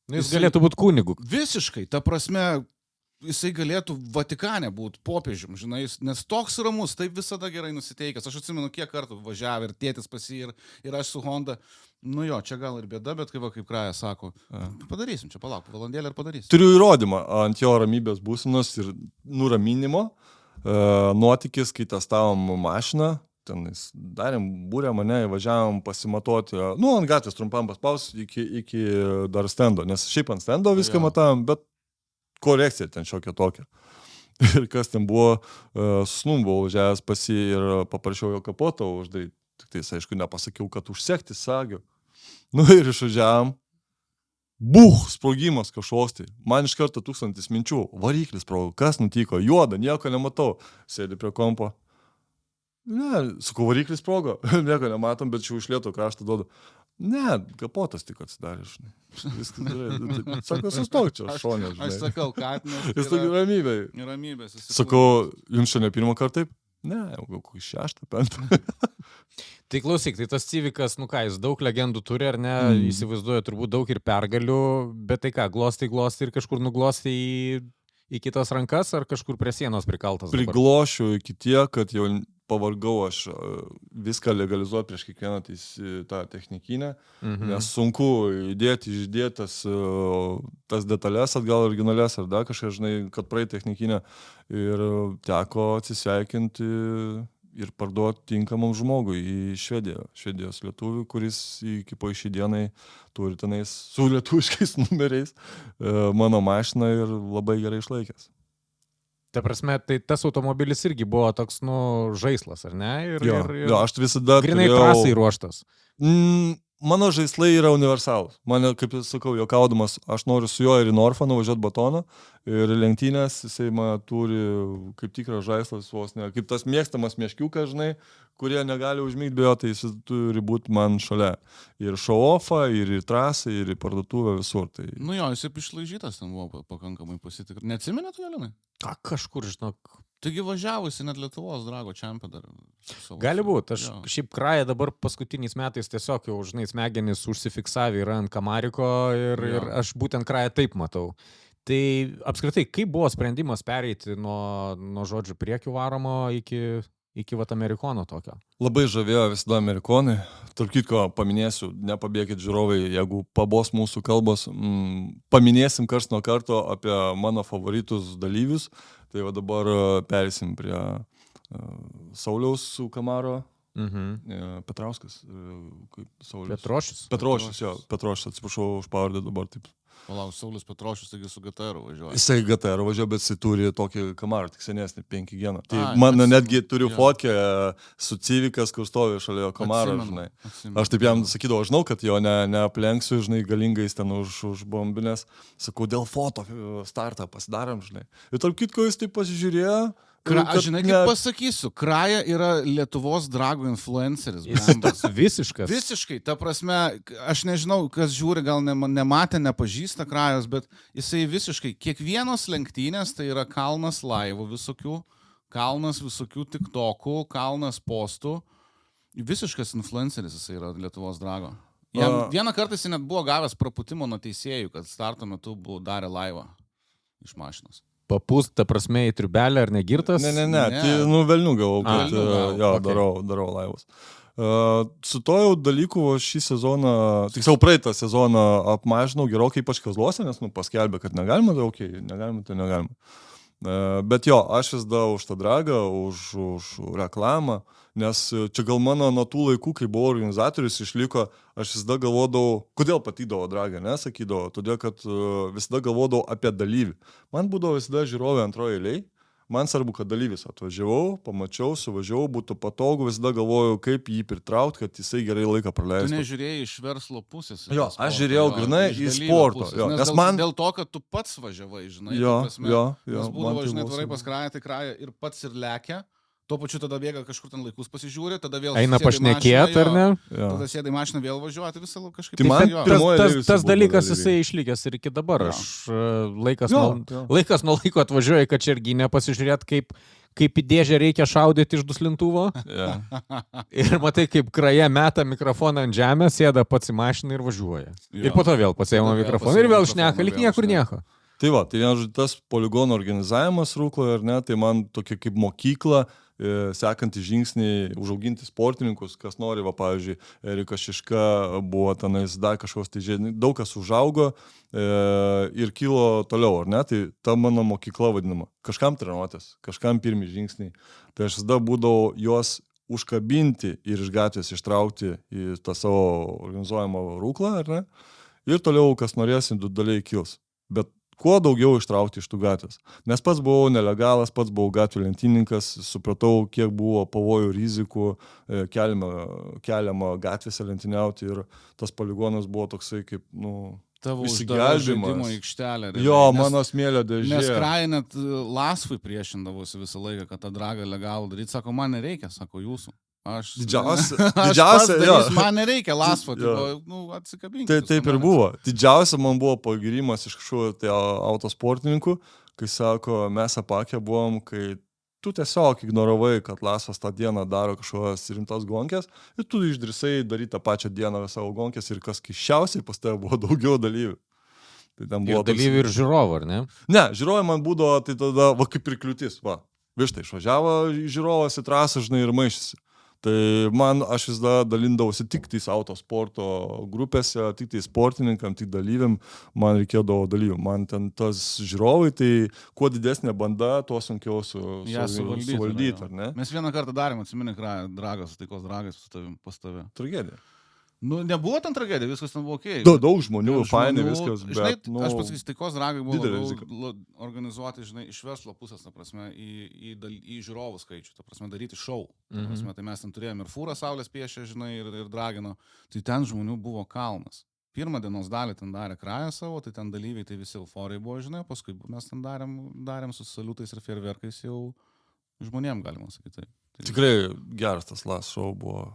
Nu, jis Jisai- galėtų būti kunigu. Visiškai, ta prasme, jisai galėtų Vatikane būti popiežium, žinai, nes toks ramus, taip visada gerai nusiteikęs. Aš atsimenu, kiek kartų važiavę ir tėtis pas jį ir aš su Honda. Nu jo, čia gal ir bėda, bet kaip Kraja sako, padarysim, čia palauk, valandėlę ir padarysim. Turiu įrodymą ant jo ramybės būsenos ir nuraminimo. Nuotykis, kai testavom mašiną, ten darėm būrę mane, važiavom pasimatuoti, nu, ant gatvės trumpam paspaus iki dar stendo, nes šiaip ant stendo viską Jo. matavom, bet korekcija ten šiokia tokia. Ir kas ten buvo, snum buvau važiavęs pas jį ir paprašiau jo kapotą uždaryti. Tik tai, aišku, nepasakiau, kad užsekti sagiu. Nu ir išvažiavam, sprogimas kažkoks tai. Man iš karto 1000 minčių, variklis sprogo, kas nutiko, juoda, nieko nematau, sėdi prie kompo. Ne, sakau, variklis sprogo, nieko nematom, bet čia iš lėto krašto duodu. Ne, kapotas tik atsidarė, žinai. Viskas gerai. Sako, sustok čia, šonė, žinai. Aš sakau, katinas. Jis tokia ramybė. Ramybės. Sakau, jums čia ne pirmą kartą taip? Ne, jau kokį 6, 5. Tai klausyk, tai tas Civicas, nu ką, jis daug legendų turi, ar ne, įsivaizduoja turbūt daug ir pergalių, bet tai ką, glostai ir kažkur nuglostai į kitas rankas, ar kažkur prie sienos prikaltas? Priglošiu iki tiek, kad jau pavargau aš viską legalizuoti prieš kiekvieną tą technikinę, nes sunku įdėti, išdėti tas detalės atgal originalės ar dar kažką, žinai, kad praeit technikinę ir teko atsisveikinti ir parduoti tinkamam žmogui į Švediją, Švedijos lietuvių, kuris iki po šį dienai turi tenais su lietuviškais numeriais mano mašiną ir labai gerai išlaikęs. Ta prasme, tai tas automobilis irgi buvo toks, nu, žaislas, ar ne? Jo, aš visada grinai trasai ruoštas. Mano žaislai yra universalūs. Mane, kaip sakau, juokaudamas, aš noriu su juo ir į Norfą nuvažiuoti batoną ir lenktynės, jisai man turi kaip tikras žaislas, vos ne, kaip tas mėgstamas meškiukas, žinai, kurie negali užmygti be jo, tai jis turi būti man šalia. Ir show-offą, ir į trasą, ir į parduotuvę visur. Tai... Nu jo, jis išlaižytas ten buvo pakankamai pasitikr. Neatsimenė tu, Galinai? Kažkur, žinok. Taigi važiavusi net Lietuvos drago čempę dar. Gali būti, aš šiaip Kraja dabar paskutiniais metais tiesiog jau, žinai, smegenys užsifiksavę yra ant kamariko ir aš būtent Krają taip matau. Tai apskritai, kaip buvo sprendimas pereiti nuo žodžių priekių varomo iki vat Amerikono tokio? Labai žavėjo visada Amerikonai. Tarp kitko, paminėsiu, nepabėkit žiūrovai, jeigu pabos mūsų kalbos, paminėsim karts nuo karto apie mano favoritus dalyvius. Tai va dabar perėsim prie Sauliaus Kamaro, Petrauskas. Petrošius, atsiprašau už pavardę dabar taip. Palauk, Saulius Petrošius, taigi su GTR važiuoja. Jisai GTR važiuoja, bet jisai turi tokį Kamarą, tik senesnį 5 geną. Tai man netgi turiu fokę su Civicas, kur stovi šalia Kamaro, žinai. Aš taip jam sakydavau, žinau, kad jo neaplenksiu, žinai, galingais ten už bombinės. Sakau, dėl foto startą pasidarom, žinai. Ir tarp kitko jis taip pasižiūrėjo. Aš žinai, kaip pasakysiu, Kraja yra Lietuvos drago influenceris. Visiškas. Visiškai, ta prasme, aš nežinau, kas žiūri, gal nematė, nepažįsta Krajos, bet jisai visiškai, kiekvienos lenktynės tai yra kalnas laivų visokių, kalnas visokių tiktokų, kalnas postų. Visiškas influenceris jisai yra Lietuvos drago. Vieną kartą jisai net buvo gavęs prapūtimo nuo teisėjų, kad starto metu buvo darę laivą iš mašinos. Papūst, ta prasme, į triubelę ar negirtas? Ne. Tai, velnių gavau, kad darau laivus. Su to jau dalyku šį sezoną, tiksliau praeitą sezoną apmažinau gerokai, ypač Kazluose, nes paskelbė, kad negalima, tai negalima. Bet jo, aš vis dar už tą dragą, už reklamą, nes čia gal mano nuo tų laikų, kai buvau organizatorius, išliko, aš vis dar galvodavau, kodėl patydavo dragą, nesakydavo, todėl, kad visada galvodavau apie dalyvį. Man būdavo visada žiūrovė antroje eilėje, man svarbu, kad dalyvis atvažiavau, pamačiau, suvažiavau, būtų patogu, visada galvojau, kaip jį pritraukti, kad jisai gerai laiką praleistų. Tu nežiūrėjai iš verslo pusės. Jo, aš žiūrėjau grinai į sporto. Nes man... Dėl to, kad tu pats važiavai, žinai. Nes būdavo, žinai, tvarai pas Krają, tai Kraja ir pats ir lekia. Tuo pačiu tada bėga kažkur ten laikus pasižiūrė, tada vėl eina pašnekėt, ar ne? Tada sėdai mašiną, vėl važiuoja, tai visą kažkaip... Tas dalykas jisai išlikęs ir iki dabar. Aš laikas nuo laiko atvažiuoju į Kačerginę pasižiūrėt, kaip į dėžę reikia šaudyti iš duslintuvo. Ir matai, kaip Kraja meta mikrofoną ant žemės, sėda pats į mašiną ir važiuoja. Ir po to vėl pasiima mikrofoną ir vėl šneka, lyg niekur nieko. Tai va, tai tas poligono organizavimas Rūkloje, ar ne, tai man tokia kaip mokykla, sekantys žingsniai užauginti sportininkus, kas nori, va, pavyzdžiui, Erikas Šiška buvo tenais dar kažkoks, tai daug kas užaugo ir kilo toliau, ar ne, tai ta mano mokykla vadinama. Kažkam treniruotės, kažkam pirmi žingsniai. Tai aš visada būdavau juos užkabinti ir iš gatvės ištraukti į tą savo organizuojamą Rūklą, ar ne, ir toliau, kas norės, individualiai kils. Bet kuo daugiau ištraukti iš tų gatvės. Nes pats buvau nelegalas, pats buvau gatvių lenktynininkas, supratau, kiek buvo pavojų, rizikų keliama gatvėse lenktyniauti ir tas poligonas buvo toksai kaip, Tavo išsigelbėjimas. žaidimo aikštelė. Jo, mano smėlio dėžė. Nes Kraja net Lasvui priešindavosi visą laiką, kad tą dragą legalų daryti. Sako, man nereikia, sako jūsų. Aš Didžiausia, jo. Man nereikia Lasvo, atsikabinkite. Taip ir buvo. Didžiausia man buvo pagyrimas iš kažkokio tai autosportininkų, kai sako, mes Apakę buvom, kai tu tiesiog ignoravai, kad Lasvas tą dieną daro kažkokias rimtas gonkės ir tu išdrįsai daryti tą pačią dieną savo gonkės ir kas kiščiausiai pas tave buvo daugiau dalyvių. Tai ten buvo ir dalyvių ir žiūrovų, ar ne? Ne, žiūrovai man būdavo, tai tada, va kaip ir kliūtis, va. Vištai išvažiavo žiūrovas į trasą, žinai, ir maišėsi. Tai aš vis dar dalindavausi tik tais autosporto grupėse, tik tai sportininkam, tik dalyviam, man reikėdavo dalyvių. Man ten tas žiūrovai, tai kuo didesnė banda, tuo sunkiau suvaldyti, ar ne? Mes vieną kartą darėm, atsimeni, dragas, taikos dragas pas tave. Tragedija. Nu, nebuvo ten tragedija, viskas ten buvo okei. Daug žmonių, fainai viskas, bet... Žinai, aš pasakysiu, taikos dragai buvo organizuoti, žinai, iš verslo pusės, ta prasme, į žiūrovų skaičių, ta prasme, daryti šou. Ta prasme, tai mes ten turėjome ir fūrą saulės piešę, žinai, ir dragino. Tai ten žmonių buvo kalnas. Pirmą dienos dalį ten darė Kraja savo, tai ten dalyviai, tai visi euforai buvo, žinai, paskui mes ten darėm su saliutais ir fejerverkais jau žmonėm, galima sakyti. Tikrai geras tas last show buvo,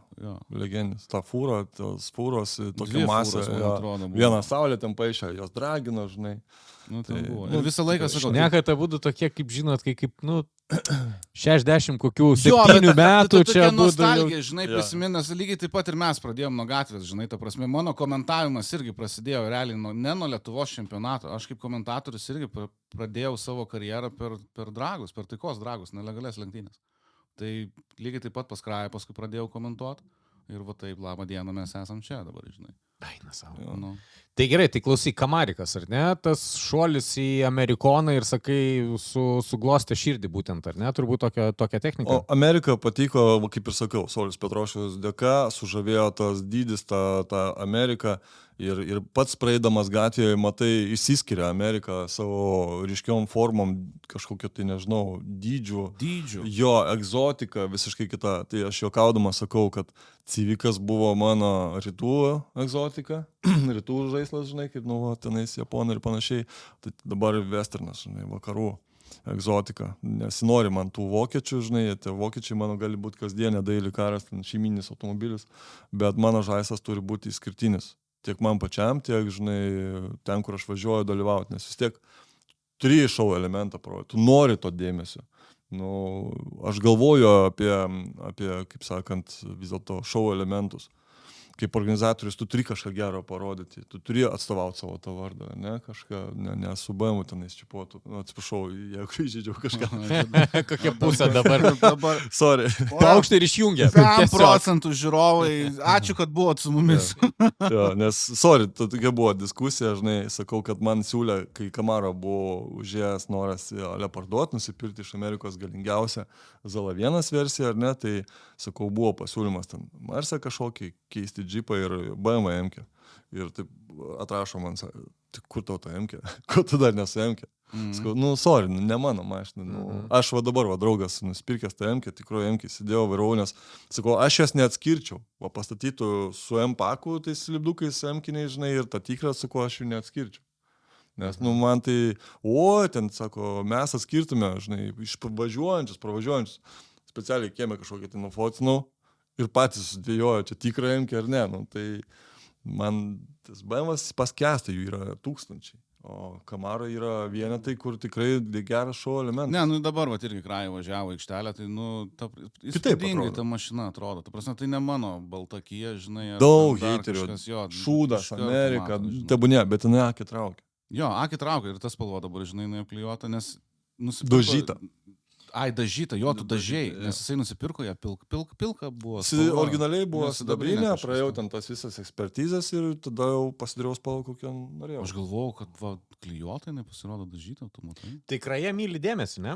legendinis. Ta fūra, tos fūros, tokia masė. Vieną saulę ten paaišė, jos dragino, žinai. Nu, tai buvo. Ir visą laiką sakau. Nekata būtų tokie, kaip žinot, kaip 60 kokių 7 metų čia būtų. Nostalgija, žinai, prisiminęs, lygiai taip pat ir mes pradėjom nuo gatvės, žinai, ta prasme, mano komentavimas irgi prasidėjo realiai ne nuo Lietuvos čempionato. Aš kaip komentatorius irgi pradėjau savo karjerą per dragus, per taikos dragus, nelegalias lenktynės. Tai lygiai taip pat pas Krają paskui pradėjau komentuoti ir va taip, labą dieną, mes esam čia dabar, žinai. Eina savo. Nu. Tai gerai, tai klausyk, Kamarikas, ar ne? Tas šuolis į Amerikoną ir sakai, suglostė širdį būtent, ar ne? Turbūt tokia technika. O Amerika patiko, kaip ir sakiau, Saulius Petrošiaus dėka, sužavėjo tas dydis, ta Amerika. Ir pats praeidamas gatvėje, matai, išsiskiria Amerika savo ryškiom formom, kažkokio tai, nežinau, dydžių. Jo, egzotika visiškai kita. Tai aš juokaudamas sakau, kad Civikas buvo mano rytų egzotika, rytų žaislas, žinai, kaip, tenais Japonai ir panašiai. Tai dabar westernas, žinai, vakarų egzotika. Nesinori man tų vokiečių, žinai, tie vokiečiai mano gali būti kasdienė daily karas, šeiminis automobilis, bet mano žaislas turi būti išskirtinis. Tiek man pačiam, tiek, žinai, ten, kur aš važiuoju dalyvauti, nes vis tiek turi šou elementą parodyti, tu nori to dėmesio. Aš galvoju apie, kaip sakant, vis dėlto šou elementus. Kaip organizatorius, tu turi kažką gero parodyti, tu turi atstovauti savo tą vardą, ne, kažką, ne su BMW tenais čipuotų, atsiprašau, jeigu įžeidžiau kažką. Kokia pusė dabar. Sorry. Paukštą ir išjungia. 5% žiūrovai, ačiū, kad buvot su mumis. Ja, nes, sorry, tokia buvo diskusija, žinai, sakau, kad man siūlė, kai Kamaro buvo užėjęs noras parduoti, nusipirkti iš Amerikos galingiausią Zala 1 versiją, ar ne, tai, sakau, buvo pasiūlymas ten Marsą kažkokį keisti džipą ir BMW M-kę. Ir taip atrašo man, tai kur tau ta M-kę? Ko tu dar nesu M-kę? Sakau, sorry, ne mano mašina. Aš dabar draugas nusipirkęs tą M-kę, tikroji M-kę, sėdėjau vairavau, nes, sakau, aš jas neatskirčiau. Pastatytų su M-paku, tais lipdukais M-kiniai, žinai, ir tą tikrą, sakau, aš jų neatskirčiau. Nes, man tai, ten, sako, mes atskirtume, žinai, iš pravažiuojančius, specialiai kieme kažkokią tai nufotinau ir patys dvėjojo, čia tikra M-kė ar ne. Tai man tas BMW's paskęsta, jų yra 1000. O Kamaro yra vienetai, kur tikrai geras šou elementas. Ne, dabar irgi Kraja važiavo aikštelę, tai, įspūdingai ta mašina atrodo. Ta prasme, tai ne mano balta Kia, žinai. Daug heiterių, šūdas, Amerika, tebūnė, bet jinai akį traukia. Jo, akį traukia ir tas spalva dabar, žinai, neapklijuota, nes nusipirko... Dažyta. Dažyta, jo, tu dažėjai, nes jisai nusipirko ją pilka buvo. Originaliai buvo sidabrinė, praėjau ten tas visas ekspertizės ir tada jau pasidariau spalvą, kokią norėjau. Aš galvojau, kad klijuotai nepasirodo dažyta, tu matai. Tai Kraja myli dėmesį, ne?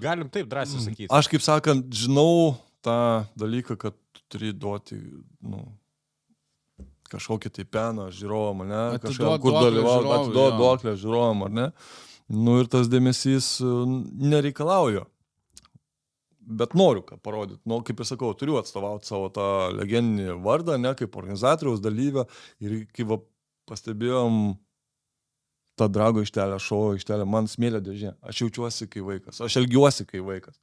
Galim taip drąsiai sakyti. Aš, kaip sakant, žinau tą dalyką, kad tu turi duoti, kažkokį tai peną žiūrovam, ar ne? Kažką, kur dalyvauti, atiduoti duoklę žiūrovam, ar ne? Ir tas dėmesys nereikalauja. Bet noriu ką parodyti. Kaip ir sakau, turiu atstovauti savo tą legendinį vardą, ne, kaip organizatoriaus dalyvę. Ir kaip pastebėjom ta drago ištelė, šou ištelė, man smėlio dėžė. Aš jaučiuosi kaip vaikas, aš elgiuosi kaip vaikas.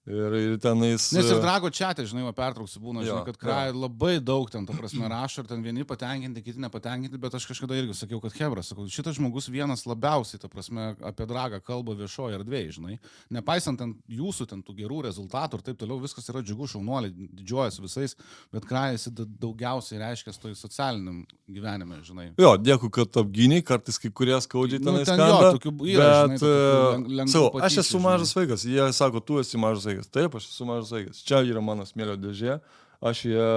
Ir tenais... Nes ir drago čiate, žinai, pertrauksiu būna, žinai, Jo, kad Krai labai daug ten, ta prasme, rašo ir ten vieni patenkinti, kiti nepatenkinti, bet aš kažkada irgi sakiau, kad Hebra, sakau, šitas žmogus vienas labiausiai, ta prasme, apie dragą kalba viešoje erdvėje, žinai. Nepaisant ten jūsų, ten tų gerų rezultatų ir taip toliau, viskas yra džiugu, šaunuoliai, didžiuojasi visais, bet Krai jis daugiausiai reiškia toj socialiniam gyvenime, žinai. Jo, dėkui, kad apgyniai, kartais kai kurie skaudžiai tenais ten skamba, jo, tokių yra, žinai, bet tokių lengvų sakau, patyčių, aš esu mažas vaikas, jie sako, tu esi mažas vaikas. Taip, aš esu mažas vaikas. Čia yra mano smėlio dėžė, aš ją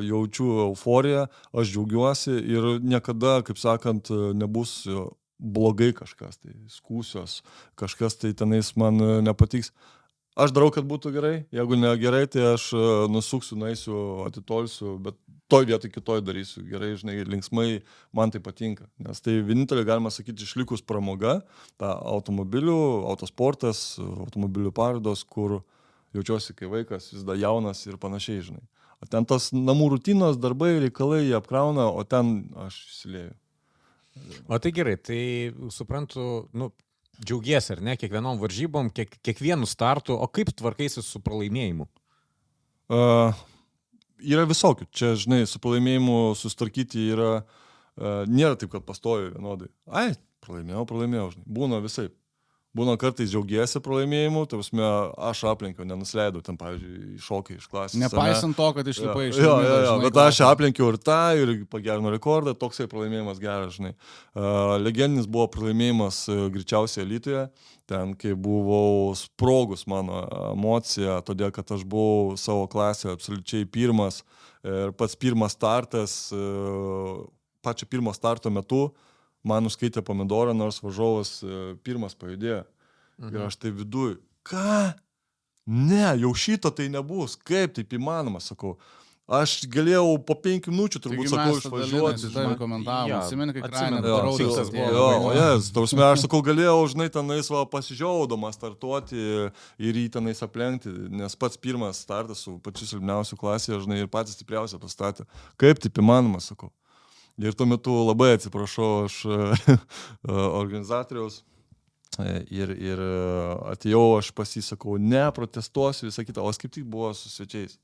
jaučiu euforiją, aš džiaugiuosi ir niekada, kaip sakant, nebus blogai kažkas, tai skūsios, kažkas tai tenais man nepatiks. Aš darau, kad būtų gerai, jeigu ne gerai, tai aš nusuksiu, naisiu, atitolsiu, bet toj vietoj kitoj darysiu gerai, žinai, linksmai, man tai patinka. Nes tai vienintelė, galima sakyti, išlikus pramoga, ta autosportas, automobilių parodos, kur jaučiuosi kaip vaikas, vis dar jaunas ir panašiai, žinai. O ten tos namų rutinos, darbai, reikalai, jie apkrauna, o ten aš įsilėjau. O tai gerai, tai suprantu, džiaugiesi, ar ne, kiekvienom varžybom, kiekvienu startu, o kaip tvarkaisi su pralaimėjimu? Yra visokių. Čia, žinai, su pralaimėjimu sustarkyti yra, nėra taip, kad pastoju vienodai. Ai, pralaimėjau, žinai. Būna visai. Būna kartais džiaugiesi pralaimėjimu, tai aš aplenkiau, nenusleidau ten, pavyzdžiui, šokai iš klasės. Nepaisant to, kad išlipai iš Jo, bet aš aplenkiau ir tą, ir pagerino rekordą, toksai pralaimėjimas geras, žinai. Legendinis buvo pralaimėjimas greičiausiai Alytuje, ten, kai buvau sprogus mano emocija, todėl, kad aš buvau savo klasėje absoliučiai pirmas, ir pats pirmas startas, pačio pirmo starto metu, man nuskaitė pomidorą, nors varžovas pirmas pajudėjo. Ir aš tai viduj, ką? Ne, jau šito tai nebus. Kaip taip įmanoma, sakau. Aš galėjau po 5 minučių turbūt, sakau, išvažiuoti. Taigi mes komentavom, atsimeni, kai Krainė Siksas buvo. Aš sakau, galėjau, žinai, tenais pasižiaudamas startuoti ir jį tenais aplenkti, nes pats pirmas startas su pačiu silpniausiu klasėje, žinai, ir patys stipriausia pastatė. Kaip taip įmanoma, sakau. Ir tuo metu labai atsiprašau aš organizatoriaus ir atėjau, aš pasisakau, ne, protestuosiu, visą kitą, o kaip tik buvo su svečiais.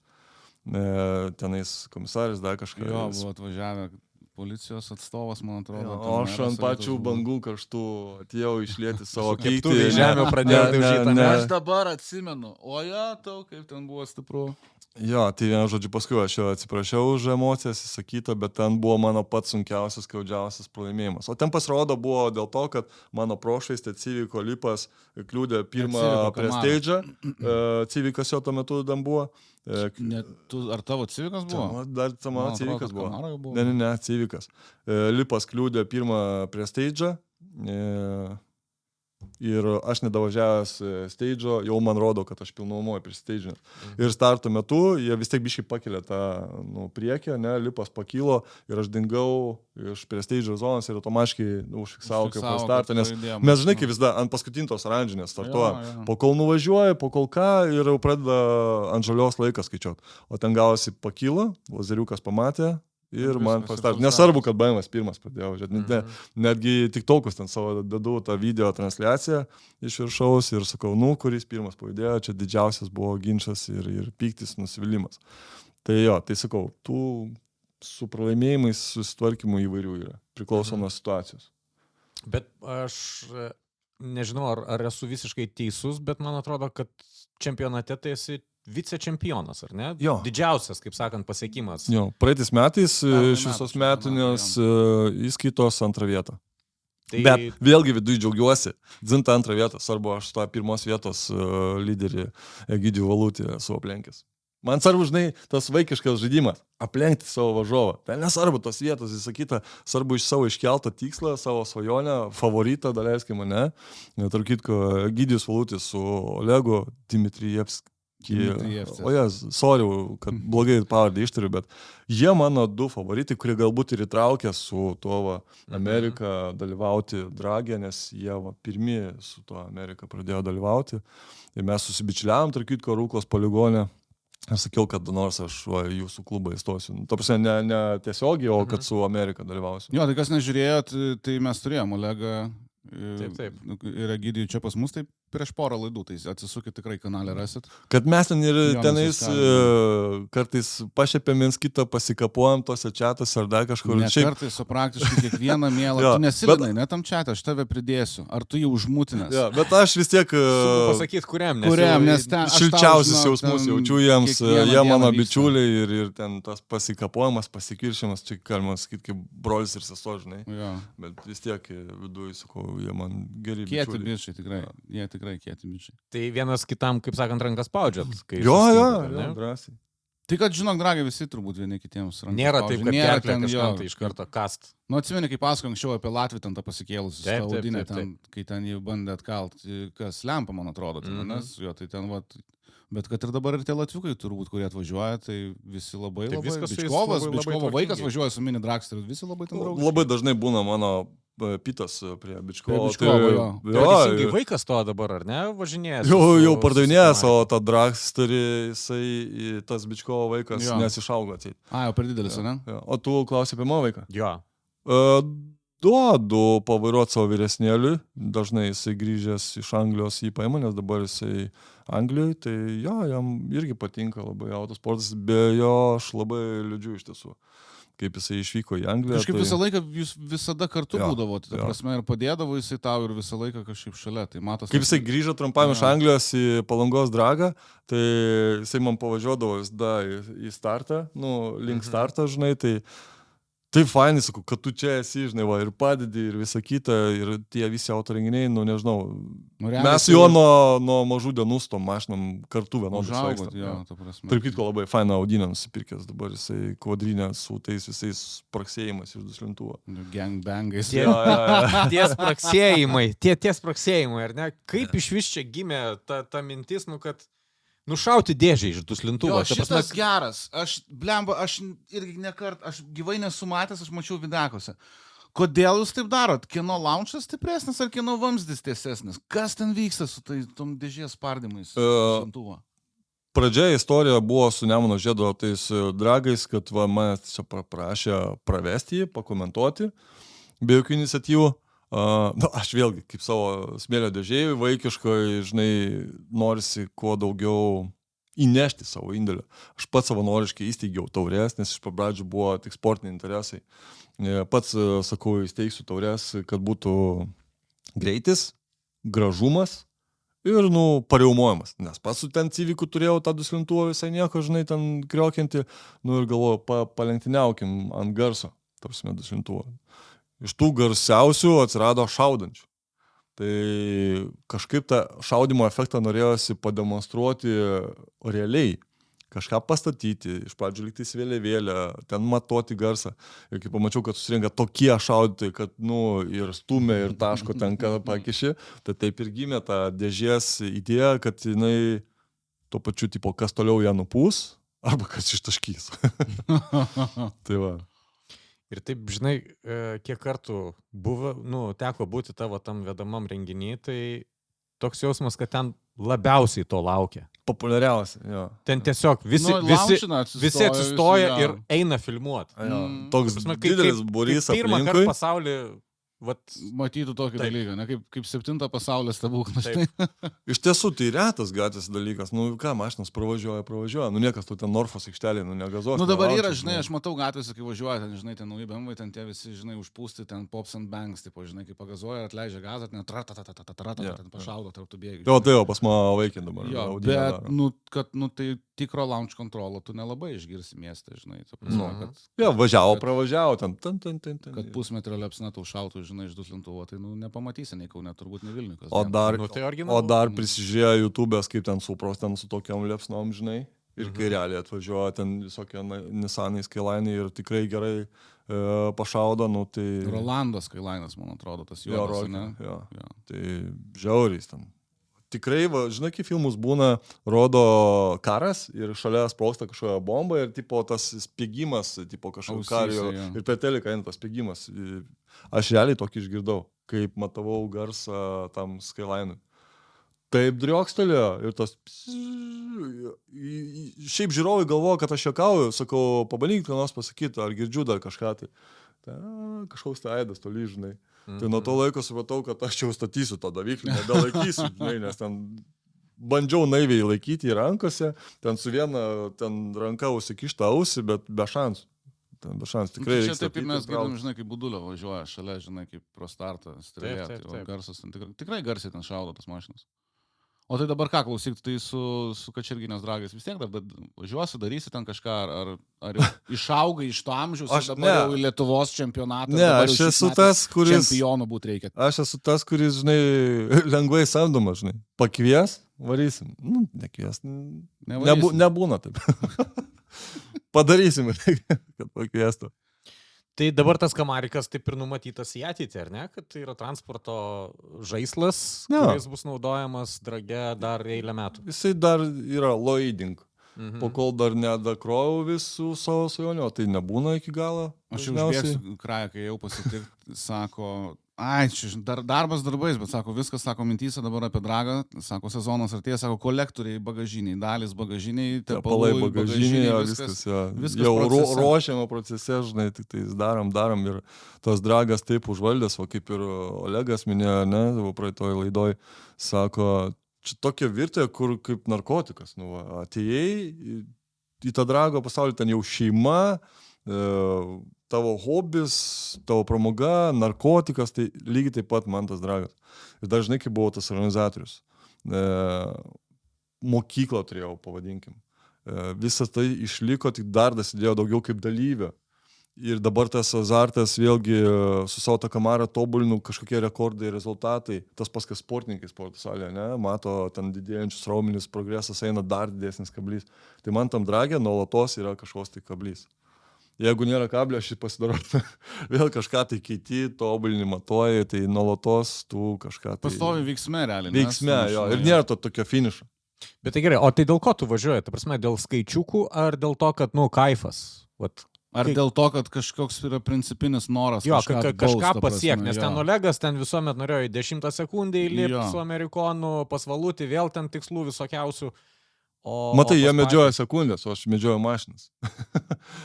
Tenais komisaris dar kažką. Jo, buvo atvažiavę policijos atstovas, man atrodo. O aš ant pačių bangų karštų atėjau išlieti savo pyktį. Žemė pradėjo daužyti. Aš dabar atsimenu, o ja, tau kaip ten buvo stipru. Jo, tai vienu žodžiu, paskui aš jau atsiprašiau už emocijas įsakytą, bet ten buvo mano pats sunkiausias, skaudžiausias pralaimėjimas. O ten pasirodo buvo dėl to, kad mano prošvaistė Civiko Lipas kliūdė pirmą prestižą. Civikas jo tuo metu ten buvo. Ar tavo Civikas buvo? Dar mano Civikas buvo. Ne, Civikas. Lipas kliūdė pirmą prestižą. Ir aš nedavažiavęs stage'o, jau man rodo, kad aš pilnuomoju prie stage'o. Ir starto metu jie vis tiek biškai pakelė tą priekį, Lipas pakilo ir aš dingau iš prie stage'o zonos ir automatiškai užfiksavau kaip po startą, nes mes žinai, kaip vis dar ant paskutintos oranžinės startuoja. Po kol nuvažiuoja, po kol ką ir jau pradeda ant žalios laiką skaičiuoti. O ten gavosi pakilo, lazeriukas pamatė. Ir man pastarti. Nesvarbu, kad BMS pirmas pradėjo važiuoti. Netgi tik tokus ten savo dedu tą video transliaciją iš viršaus ir sakau, kuris pirmas pajudėjo, čia didžiausias buvo ginčas ir pyktis, nusivylimas. Tai jo, tai sakau, tų su pralaimėjimais susitvarkymų įvairių yra, priklauso nuo situacijos. Bet aš nežinau, ar esu visiškai teisus, bet man atrodo, kad čempionate tai esi vicečempionas, ar ne? Jo. Didžiausias, kaip sakant, pasiekimas. Jo, praeitais metais iš visos metinės įskaitos antrą vietą. Tai... Bet vėlgi viduje džiaugiuosi. Dzinta antrą vietą, svarbu, aš tą pirmos vietos lyderį Egidijų Valutį esu aplenkęs. Man svarbu, žinai, tas vaikiškas žaidimas, aplenkti savo varžovą. Tai nesvarbu tos vietos, įsakyta, svarbu iš savo iškeltą tikslą, savo svajonę, favoritą, daleiskim mane. Tarp kitko, Egidijus Valutis su Olegu Dmitrijevskiu. O jas, sorry, kad blogai pavardę ištariu, bet jie mano 2 favoritai, kurie galbūt ir įtraukė su tuo Amerika dalyvauti dragė, nes jie pirmi su tuo Amerika pradėjo dalyvauti. Ir mes susibičiuliavom, tarp kitko, Rūklos poligone. Aš sakiau, kad nors aš jūsų klubą įstosiu. To prasme, ne tiesiogiai, o kad su Amerika dalyvausiu. Jo, tai kas nežiūrėjot, tai mes turėjom Olegą Taip. Ir Egidijų čia pas mus, tai prieš porą laidų, tai atsisukit tikrai kanalę rasit. Kad mes ten ir Jonas tenais Iskalbė. kartais pašėpėm viens kitą, pasikapuojam tose čiatuose ar dar kažkur. Ne kartais, o praktiškai kiekvieną mielą. Jo, Tu nesilinai, net tam čiatą, aš tave pridėsiu. Ar tu jau užmutinęs? Ja, bet aš vis tiek Pasakyti, kuriam, nes Kuriam, nes ten... aš tau, šilčiausius žinok, jausmus ten jaučiu jiems, kiekvieną jie dieną mano vyksta. bičiuliai ir ten tas pasikapojimas, pasikiršimas, čia galima sakyti kaip brolis ir sesuo, žinai. Jo. Bet vis tiek viduje, sakau, jie man geri Kieti bičiuliai. bičiai, tikrai. Jie tikrai kieti bičiai. Tai vienas kitam, kaip sakant, rankas spaudžiat. kai Jo, susitinkat, ar ne? drąsiai. Tai kad, žinok, dragai, visi turbūt vieni kitiems rankas Nėra spaudžia. taip, kad Nėra gerklę ten, kažkam jo. tai iš karto kast. Nu, atsimeni, kaip pasakojau anksčiau apie Latvį, ten tą pasikėlusius, Taip, tą audinę, taip. kai ten jį bandė atkalt, kas lempa, man atrodo, ten, nes jo, tai ten, vat, bet kad ir dabar ir tie latviukai turbūt, kurie atvažiuoja, tai visi labai, Tai labai, viskas su jais Bičkovas, labai Bičkovo vaikas tvarkingai. važiuoja su mini dragsteriu, visi labai ten draugiški. Labai dažnai būna mano pitas prie Bičkovo. Prie Bičkovo, jo. Teisingai vaikas to dabar, ar ne, važinėjęs? Jau pardavinėjęs, o tą dragsterį, jisai, tas Bičkovo vaikas, Jo. nesišaugo atseit. A, jau per didelis, ne? Jo. O tu klausi apie mano vaiką? Jo. Duodu pavairuoti savo vyresnėliui, dažnai jisai grįžęs iš Anglijos jį paima, nes dabar jisai Anglijoje, tai jo, jam irgi patinka labai autosportas, be jo aš labai liūdžiu iš tiesų, kaip jisai išvyko į Angliją. Kažkaip visą laiką jūs visada kartu Jo, būdavote, ta jo. prasme, ir padėdavo jisai tau ir visą laiką kažkaip šalia, tai matos. Kaip jisai grįžo trumpam iš Jo. Anglijos į Palangos dragą, tai jisai man pavažiuodavo visada į startą, link startą, žinai, tai fainai, sakau, kad tu čia esi, žinai, va, ir padedi, ir visa kita, ir tie visi autorenginiai, nežinau. realiai Mes tai jo nuo mažų dienų su tom mašinom kartu vienodai užaugot, svaikstam. jo, ta prasme. Tarp kitko labai fainą audinę nusipirkęs, dabar jisai kvadrinę su tais visais praksėjimais iš duslintuvo. Gangbangais. Tie, tie spraksėjimai, tie spraksėjimai, ar ne? Kaip iš vis čia gimė ta mintis, kad nušauti dėžę iš duslintuvo? Jo, Ta šitas prasme, geras. Blemba, aš irgi nekart, aš gyvai nesu matęs, aš mačiau videkose. Kodėl jūs taip darot? Kieno launčas stipresnis ar kieno vamzdis tiesesnis? Kas ten vyksta su tom dėžės spardymais? Duslintuvo? Pradžia istorija buvo su Nemuno žiedo tais dragais, kad va, mane čia paprašė pravesti jį, pakomentuoti, be jokių iniciatyvų. Aš vėlgi, kaip savo smėlio dėžėjui, vaikiškai, žinai, norisi kuo daugiau įnešti savo indėlį. Aš pats savanoriškai įsteigiau taurės, nes iš pradžių buvo tik sportiniai interesai. Pats, sakau, įsteigsiu taurės, kad būtų greitis, gražumas ir, pariaumojimas. Nes pats su ten civiku turėjau tą duslintuvą visai nieko, žinai, ten kriokianti, ir galvoju, palenktyniaukim ant garso, tarsi duslintuvo. Iš tų garsiausių atsirado šaudančių. Tai kažkaip tą šaudimo efektą norėjosi pademonstruoti realiai. Kažką pastatyti, iš pradžių liktis vėliavėlę, ten matuoti garsą. Ir kai pamačiau, kad susirinka tokie šaudytojai, kad, ir stumė, ir taško ten ką pakiši, tai taip ir gimė ta dėžės idėja, kad jinai tuo pačiu tipo, kas toliau ją nupūs, arba kas ištaškys. Tai va. ir taip, žinai, kiek kartų buvo, teko būti tavo tam vedamam renginį, tai toks jausmas, kad ten labiausiai to laukia. Populiariausia, jo. Ten tiesiog visi atsistoja ir eina filmuoti. Toks didelis būrys Pirmą kartą aplinkui. pasaulyje Matytų tokį Taip. dalyką, ne? Kaip 7 pasaulio stebuklas. Taip. Iš tiesų, tai retas gatvės dalykas. Mašinos pravažiuoja. Niekas tu ten Norfos aikštelė, negazuos. Dabar yra, žinai, aš matau gatvėse, kai važiuoja, ten, žinai, ten nauji BMW, ten tie visi, žinai, užpūsti, ten pops and bangs, tipo, žinai, kai pagazuoja, atleidžia gazą, ten ten pašaudo tarp tų bėgių. Jo, pas mano vaikin dabar. Jo, Audi bet, daro. tai tikro launch kontrolo tu nelabai išgirsi miestą, žinai, ta prasme, Jo, važiavo, kad- pravažiavo ten. kad pusmetrio liepsna tau šautų, žinai, iš duslintuvo, tai, nepamatysi nei Kaune, turbūt ne Vilniukas. O dar, Tai originalu. o dar prisižiūrėjo YouTube'as, kaip ten supros ten su tokiom liepsnom, žinai. Ir kai realiai atvažiuoja ten visokie Nissanai, Skyline'ai ir tikrai gerai pašaudo, tai... Rolando Skylainas, man atrodo, tas Jo, juodas, ne? jo. Jo. Tai žiauriais ten. Tikrai, žinai, kai filmus būna, rodo karas ir šalia sprogsta kažkokia bomba ir tipo tas spiegimas, tipo kažkokio Ausyse, kario jo. ir per teliką eina tas spiegimas. Aš realiai tokį išgirdau, kaip matavau garsą tam Skyline'ui. Taip driokstelėjo ir tas... Šiaip žiūrovai galvoja, kad aš juokauju, sakau, pabandykit ką nors pasakyti, ar girdžiu dar kažką tai. Kažkoks tai aidas toli, žinai. Tai nuo to laiko supratau, kad aš jau statysiu tą daviklį, nebelaikysiu, žinai, nes ten bandžiau naiviai laikyti į rankose, ten su viena ranka užsikišta ausį, bet be šansų. Ten be šansų, tikrai. Čia taip ir mes girdim, žinai, kaip Budulio važiuoja šalia, žinai, kaip pro startą strėlė. Tai garsas, tikrai garsiai ten šaudo tas mašinas. O tai dabar ką klausyk, tai su Kačerginės Dragais vis tiek dar važiuosi, darysi ten kažką, ar jau išaugai iš to amžiaus, aš dabar jau į Lietuvos čempionatą. Ne, aš esu tas, kuris... Čempionų būt reikia. Aš esu tas, kuris, žinai, lengvai samdomas, žinai. Pakvies, varysim. Nekvies. Nebūna taip. Padarysim, kad pakviestų. Tai dabar tas kamarikas taip ir numatytas į ateitį, ar ne? Kad tai yra transporto žaislas, kuris bus naudojamas Drage dar eilę metų. Jisai dar yra loading. Po kol dar nedakrovau visų savo svajonių, tai nebūna iki galo. Aš jau užbėgsiu krają, kai jau pasitikti, sako, čia darbas darbais, bet sako, viskas, sako, mintyse dabar apie Dragą, sako, sezonas artėja, sako, kolektoriai bagažiniai, dalis bagažiniai, tepalai bagažiniai, viskas jau ruošiama procese, žinai, tik tai darom ir tas Dragas taip užvaldęs, va, kaip ir Olegas minėjo, ne, praeitoj laidoj, sako, čia tokia virtuvė, kur kaip narkotikas, nu, atėjai į tą Drago pasaulį, ten jau šeima, tavo hobis, tavo pramoga, narkotikas, tai lygiai taip pat man tas Dragas. Ir dažnai, kai buvau tas organizatorius, mokyklą turėjau, pavadinkim. Visas tai išliko, tik dar dasidėjo daugiau kaip dalyvio. Ir dabar tas azartas vėlgi su savo tą kamarą tobulinu kažkokie rekordai, rezultatai. Tas paskas sportininkai sporto salėje, ne? Mato ten didėjančius raumenis, progresas eina dar didesnis kablys. Tai man tam Drage nuolatos yra kažkoks tai kablys. Jeigu nėra kablio, aš jį pasidarau, vėl kažką tai keiti, tobulini, matuoji, tai nuolatos tu kažką tai... Pastovi veiksme, realiai. Veiksme, jo, ir nėra to tokio finišo. Bet tai gerai, o tai dėl ko tu važiuoji? Ta prasme, dėl skaičiukų ar dėl to, kad, kaifas? Vat. Ar dėl to, kad kažkoks yra principinis noras kažką pasiekti, nes ten Olegas ten visuomet norėjo į 10 sekundę įlipti su amerikonu, pasvalūti, vėl ten tikslų visokiausių. Matai, jie medžioja sekundės, o aš medžioju mašinas.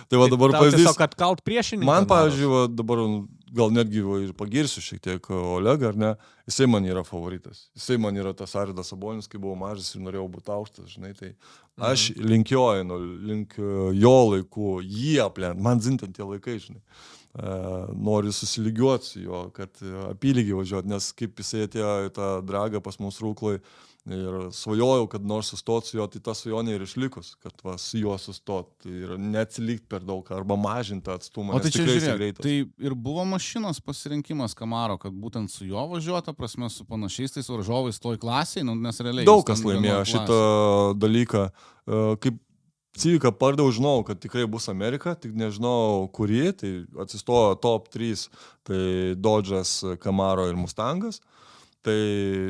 Tai va dabar pavyzdys. Tiesiog, kad kalt priešinį. Man, pavyzdžiui, va, dabar gal netgi ir pagirsiu šiek tiek Olegą, ar ne, jisai man yra favoritas. Jisai man yra tas Aridas Sabonis, kai buvau mažas ir norėjau būti aukštas, žinai, tai aš link jo laikų, jį aplenkt, man zintant tie laikai, žinai. Noriu susilygiuoti su juo, kad apylygiai važiuoti, nes kaip jisai atėjo į tą Dragą pas mus Rūkloj ir svajojau, kad nors sustot su juo, tai ta svajonė ir išlikus, kad va, su juo sustot ir neatsilikti per daug arba mažinti tą atstumą. O tai čia žiūrėk, tai ir buvo mašinos pasirinkimas Kamaro, kad būtent su juo važiuota, prasme su panašiais tais varžovais toj klasiai, nes realiai... Daug kas laimėjo šitą dalyką, kaip Civiką pardavau, žinau, kad tikrai bus Amerika, tik nežinau kuri, tai atsistojo top 3, tai Dodge'as, Camaro ir Mustangas, tai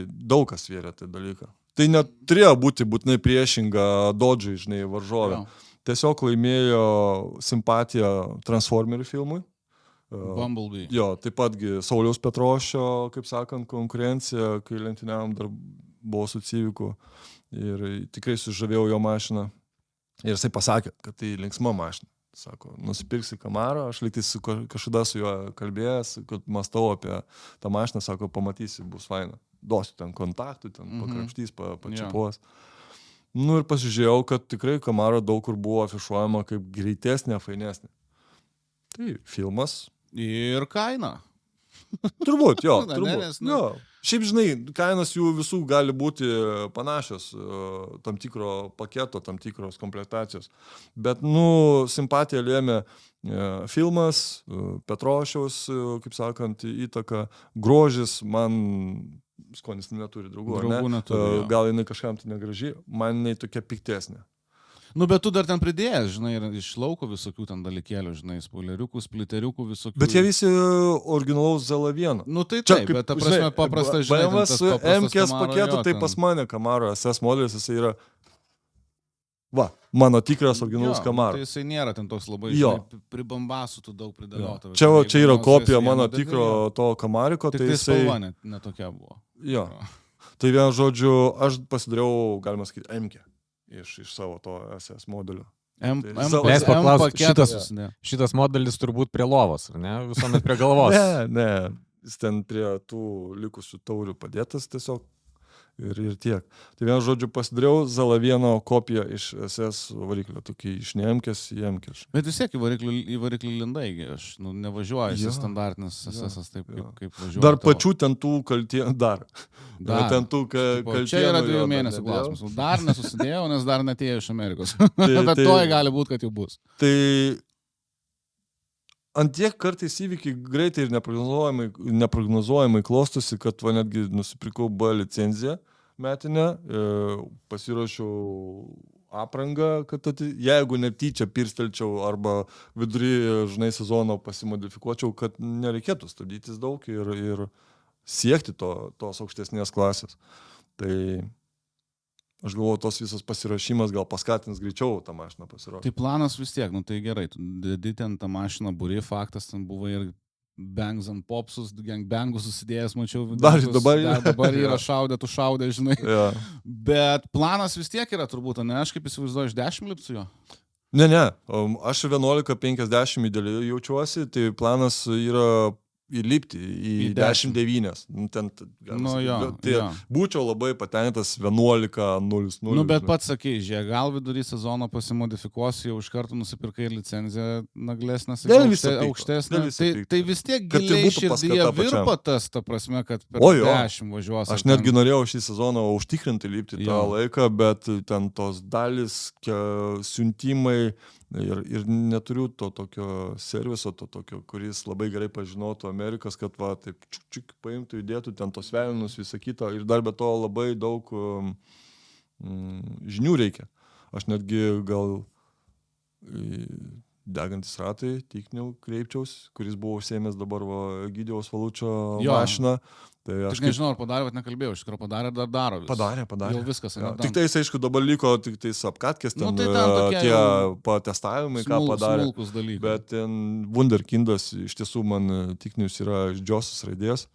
daug kas svėrė tai dalyką. Tai neturėjo būti būtinai priešinga Dodge'ui, žinai, varžovė. Tiesiog laimėjo simpatiją Transformerių filmui. Bumblebee. Jo, taip patgi Sauliaus Petrošio, kaip sakant, konkurencija, kai lenktyniavom dar buvo su Civiku ir tikrai sužavėjau jo mašiną. Ir jisai pasakė, kad tai linksma mašina. Sako, nusipirksi Kamarą, aš lygtais kažkada su juo kalbėjęs, kad mąstau apie tą mašiną, sako, pamatysi, bus faina. Duosiu ten kontaktų, ten pakrapštys, pačiapuos. Nu ir pasižiūrėjau, kad tikrai Kamaro daug kur buvo afišuojama kaip greitesnė, fainesnė. Tai filmas. Ir kaina. Turbūt, jo. Jo. Šiaip, žinai, kainos jų visų gali būti panašios, tam tikro paketo, tam tikros komplektacijos. Bet, simpatija lėmė filmas, Petrošiaus, kaip sakant, įtaka, grožis, man skonis neturi draugų, neturi, gal jinai kažkam tai negraži, man jinai tokia piktesnė. Bet tu dar ten pridėjęs, žinai, ir iš lauko visokių ten dalykėlių, žinai, spoileriukų, spliteriukų, visokių. Bet jie visi originalaus ZL1. Tai taip, bet ta prasme paprastas, žinai, tas MKS paketų, tai pas mane Camaro SS modelis, jisai yra, mano tikras originalus Camaro. Tai jisai nėra ten toks labai, žinai, pribambasų tu daug pridėliota. Čia yra kopija mano tikro to Kamariko. Tik tai spalva netokia buvo. Jo. Tai vien žodžiu, aš pasidariau, galima sakyti, MK. Iš savo to SS modelio. Leis paklausti, šitas modelis turbūt prie lovos, ar ne? Visuomet prie galvos. Ne. jis ten prie tų likusių taurių padėtas tiesiog ir tiek. Tai vienu žodžiu pasidariau Zalavieno kopiją iš SS variklio, tokį iš Nemkės į Emkės. Bet vis tiek į variklį lindai, aš nevažiuoju, standartinis SS taip kaip važiuoju. Dar pačių ten tų kaltienų, dar. Ten tų kaltienų. Čia yra 2 mėnesių klausimas. Dar nesusidėjau, nes dar netėjau iš Amerikos. Bet toj gali būti, kad jau bus. Tai ant tiek kartais įvykiai greitai ir neprognozuojamai klostosi, kad va netgi nusipirkau B licenciją metinę, pasiruošiau aprangą, kad jeigu netyčia pirstelčiau arba vidury, žinai, sezono pasimodifikuočiau, kad nereikėtų stabdytis daug ir siekti tos aukštesnės klasės. Tai aš galvoju, tos visas pasiruošimas gal paskatins greičiau tą mašiną pasiruošti. Tai planas vis tiek, tai gerai, tu dedi ten tą mašiną, būri, faktas, ten buvo ir bangs and popsus, gangbangus susidėjęs, mačiau. Dabar yra tu šaudė, žinai. Ja. Bet planas vis tiek yra turbūt, ne, aš kaip įsivaizduoju, iš 10 lipt su juo? Ne, aš 11:50 idealiai jaučiuosi, tai planas yra įlipti į 10:9. Būčiau labai patenkintas 11:00. Bet pats sakai, žiūrėk, gal vidury sezono pasimodifikuosi, jau iš karto nusipirkai licenciją naglesnę, aukštesnę. Tai vis tiek giliai širdyje virpa tas, ta prasme, kad per 10 važiuosi. Aš netgi norėjau šį sezoną užtikrinti lipti tą laiką, bet ten tos dalis, siuntimai ir neturiu to tokio serviso, to tokio, kuris labai gerai pažinotų Amerikas, kad va, taip čiuk paimtų, įdėtų ten tos velnus, visą kitą. Ir dar be to labai daug žinių reikia. Aš netgi gal degantis ratai, tikniau kreipčiaus, kuris buvo užsiėmęs dabar Gydiaus Valučio mašiną. Tai aš nežinau, ar padarė, bet nekalbėjau, iš tikrųjų padarė, dar daro. Padarė. Jau viskas. Tik tai, aišku, dabar liko tik tai apkatkės, ten tie patestavimai, ką padarė. Bet ten Wunderkindas, iš tiesų man tiknius yra iš didžiosios raidės,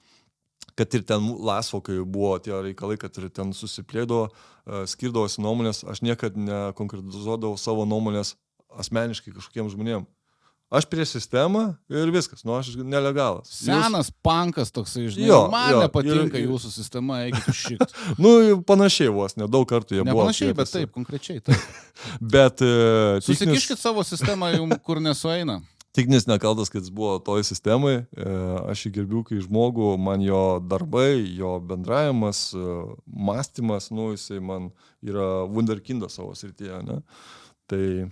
kad ir ten laisvo, kai buvo tie reikalai, kad ir ten susiplėdo, skirdavosi nuomonės, aš niekad nekonkretizuodavau savo nuomonės asmeniškai kažkokiem žmonėm. Aš prieš sistemą ir viskas, aš nelegalas. Senas pankas toksai, žinai, man nepatinka jūsų sistema, eikit užšikt. Panašiai vos, nedaug kartų jie buvo. Nepanašiai, bet taip, konkrečiai taip. Bet susikiškit savo sistemą, kur nesueina. Tiknis nekaltas, kad jis buvo toj sistemai, aš jį gerbiu kai žmogų, man jo darbai, jo bendravimas, mąstymas, jisai man yra wunderkindas savo srityje, ne? Tai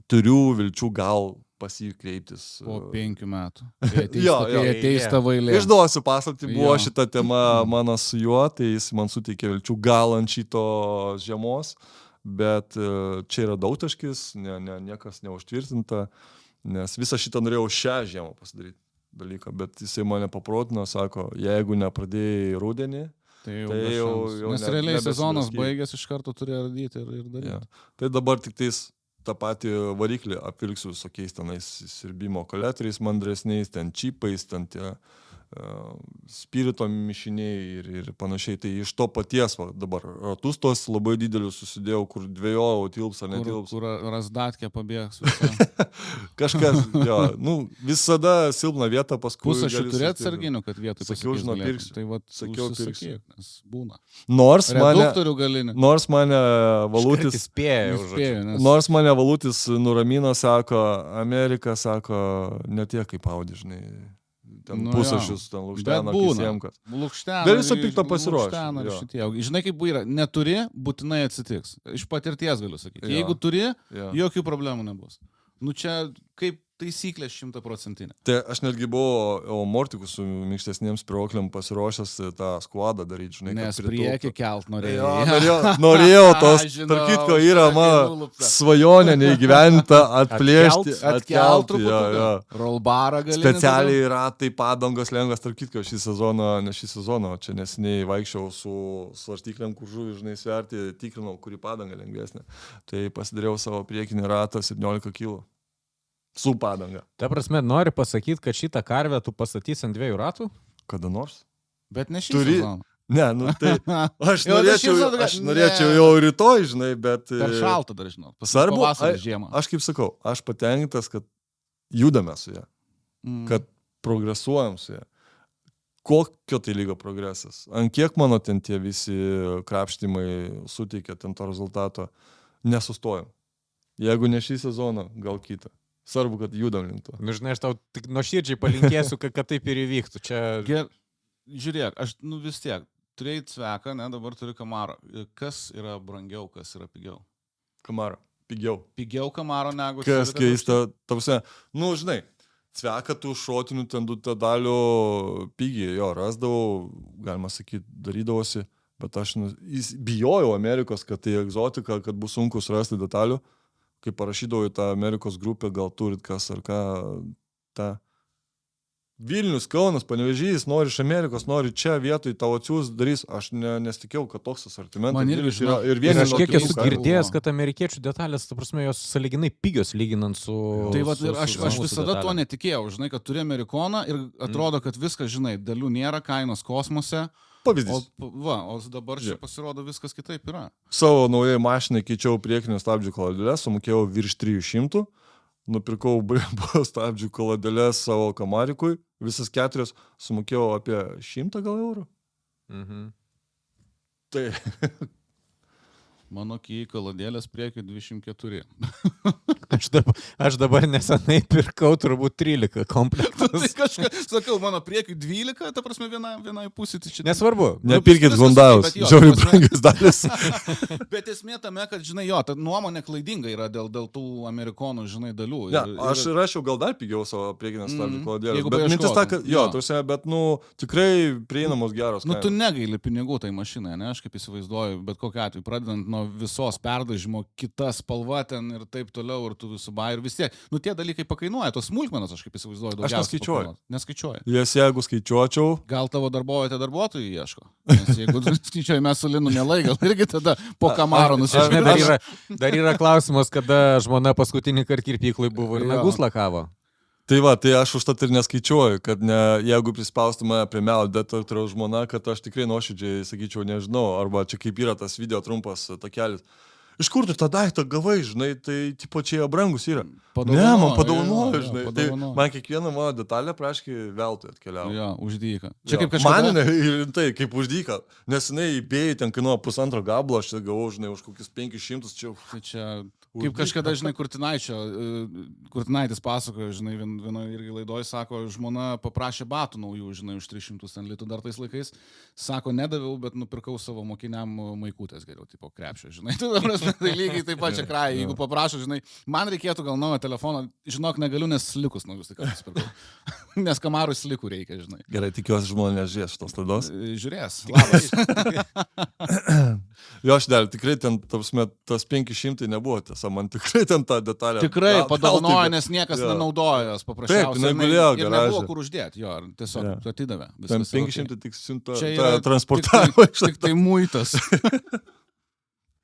turiu vilčių gal pas jį kreiptis. Po 5 metų. Kai ateis tavo eilė. Išduosiu paslaptį, buvo šita tema mano su juo, tai jis man suteikė vilčių gal ant šito žiemos, bet čia yra daugtaškis, niekas neužtvirtinta, nes visą šitą norėjau šią žiemą pasidaryti dalyką, bet jisai mane paprotino, sako, jeigu nepradėjai rudenį, tai jau nes realiai sezonas baigęs, iš karto turėjo ardyti ir daryti. Ja. Tai dabar tik tais tą patį variklį apvilksiu visokiais tenais sirbimo kolektoriais mandresniais, ten čipais, ten tie spirito mišiniai ir panašiai. Tai iš to paties dabar ratus tos labai didelius susidėjau, kur dvejojau, tilps ar netilps. Kur razdatkė pabėgs. Kažkas, visada silpna vieta paskui. Pusę šių turėt sarginių, kad vietoj pasikeis galėtum. Tai vat, sakiau, pirksiu. Nes būna. Nors mane Valutis Nors mane Valutis nuramino, sako, Amerika, sako, ne tiek kaip Audi, žinai. Ten pusašius, ten lukštena, kisiemkas. Gali viso pikto pasiruošti. Žinai, kaip yra, neturi, būtinai atsitiks. Iš patirties galiu sakyti. Jeigu turi, jokių problemų nebus. Čia kaip taisyklė 100%. Tai aš netgi buvau Mortikus su minkštesniems spyruokliam pasiruošęs tą skuadą daryti, žinai. Nes priekį kelt norėjau. Norėjau tos, tarp kitko, yra mano svajonė neįgyventa atplėšti, atkelti. Rollbarą gali. Specialiai ratai, padangos lengvas, tarp kitko, šį sezoną, čia nesiniai vaikščiau su svarstyklėm, kur žuvį, žinai, sverti, tikrinau, kuri padanga lengvesnė. Tai pasidariau savo priekinį ratą 17 kg. Su padanga. Ta prasme, nori pasakyti, kad šitą karvę tu pastatysi ant 2 ratų? Kada nors. Bet ne šį sezoną. Ne, tai aš norėčiau jau rytoj, žinai, bet... Per šaltą dar, žinau. Svarbu, aš kaip sakau, aš patenkintas, kad judame su ją, kad progresuojam su ją. kokio tai lygio progresas. Ant kiek mano ten tie visi krapštimai suteikia ten to rezultato, nesustojam. Jeigu ne šį sezoną, gal kitą. Svarbu, kad judam link to. Nu, žinai, aš tau tik nuoširdžiai palinkėsiu, kad taip ir įvyktų. Čia... Žiūrėk, aš vis tiek, turėjai Cveką, ne, dabar turi Kamarą. Kas yra brangiau, kas yra pigiau? Kamaro, pigiau. Pigiau Kamaro negu... Kas keista, tavse, nu, žinai, Cveką tų šotinių ten detalių pigiai, jo, rasdavau, galima sakyti, darydavosi, bet aš bijojau Amerikos, kad tai egzotika, kad bus sunku surasti detalių. Kai parašydavau į tą Amerikos grupę, gal turit kas ar ką, tą Vilnius, Kaunas, Panevėžys, nori iš Amerikos, nori čia vietoj tavo atsiūs darys, aš nesitikėjau, kad toks asortimentas. Man irgi yra. Ir Ir aš kiek esu girdėjęs, kad amerikiečių detalės, ta prasme, jos sąlyginai pigios lyginant su... Tai va, ir aš visada to netikėjau, žinai, kad turi Amerikoną ir atrodo, kad viskas, žinai, dalių nėra, kainos kosmose. Pavyzdys. O dabar čia pasirodo viskas kitaip yra. Savo naujai mašinai keičiau priekinių stabdžių koladelės, sumokėjau virš 300, nupirkau stabdžių koladelės savo Kamarikui, visas 4 sumokėjau apie 100 gal eurų. Mhm. Tai... Mano koladelės priekį 24. Aš dabar nesenai pirkau turbūt 13 komplektus. Tai kažką, sakau, mano priekį 12, ta prasme vienai pusė. Tai Nesvarbu. Nepirkit Hyundai'us, žiauriai brangios dalis. Bet esmė tame, kad, žinai, jo, ta nuomonė klaidinga yra dėl tų Amerikonų, žinai, dalių. Ja, aš rašiau gal dar pigiau savo priekinės stabdžių koladelės. Jeigu Bet mintis ta, kad, jo, jo. tuose, bet, nu, tikrai prieinamos geros. Nu, tu negaili pinigų tai mašinai, ne, aš kaip įsivaizduoju, bet kokiu atveju, pradedant nuo visos perdažymo, kita spalva ten ir taip toliau, ir tu visų ir vis tiek. Nu, tie dalykai pakainuoja, tos smulkmenos, aš kaip įsivaizduoju, daugiausiai. Neskaičiuoju. Jas jeigu skaičiuočiau. Gal tavo darbovietė darbuotojų ieško. Nes jeigu skaičiuoju, mes su Linu mielai, gal irgi tada po Kamaro nusižinai. Dar yra klausimas, kada žmona paskutinį kartą kirpyklai buvo ir nagus lakavo. Tai va, tai aš užtat ir neskaičiuoju, kad jeigu prispaustume prie melo detektoriaus žmona, kad aš tikrai nuoširdžiai sakyčiau, nežinau, arba čia kaip yra tas video trumpas takelis. Iš kur tu tą daiktą gavai, žinai, tai tipo čia jie brangus yra. Ne, man padovanojo, žinai. Tai man kiekviena mano detalė praškai veltui atkeliavo. Jo, uždyka. Čia kaip kažkada. Man tai kaip uždyka, nes jinai įbėjai ten kainuoja 1,5 gablo, aš gavau, žinai, už kokius 500 čia. Tai čia kaip kažkada, žinai, Kurtinaitis pasakojo, žinai, vienoje irgi laidoje, sako, žmona paprašė batų naujų, žinai, už 300 litų dar tais laikais. Sako, nedaviau, bet nupirkau savo mokiniam maikutės geriau, tipo krepšio, žinai. Tai lygiai taip pačią krają, jeigu paprašo, žinai, man reikėtų gal naujo telefono, žinok, negaliu, nes slikus naujus tik nusipirkau. Nes Kamarui slikų reikia, žinai. Gerai, tikiuosi žmonės žiūrės šitos laidos. Žiūrės. Labas. Jo, aš dar tikrai ten, tas 500 nebuvo tiesa, man tikrai ten tą detalę. Tikrai padovanojo, nes niekas nenaudojo jos paprasčiausiai. Taip, negalėjo garaže. Ir nebuvo kur uždėti, jo, tiesiog atidavė. Ten 500 tik siunta transportavimo. Tik tai muitas.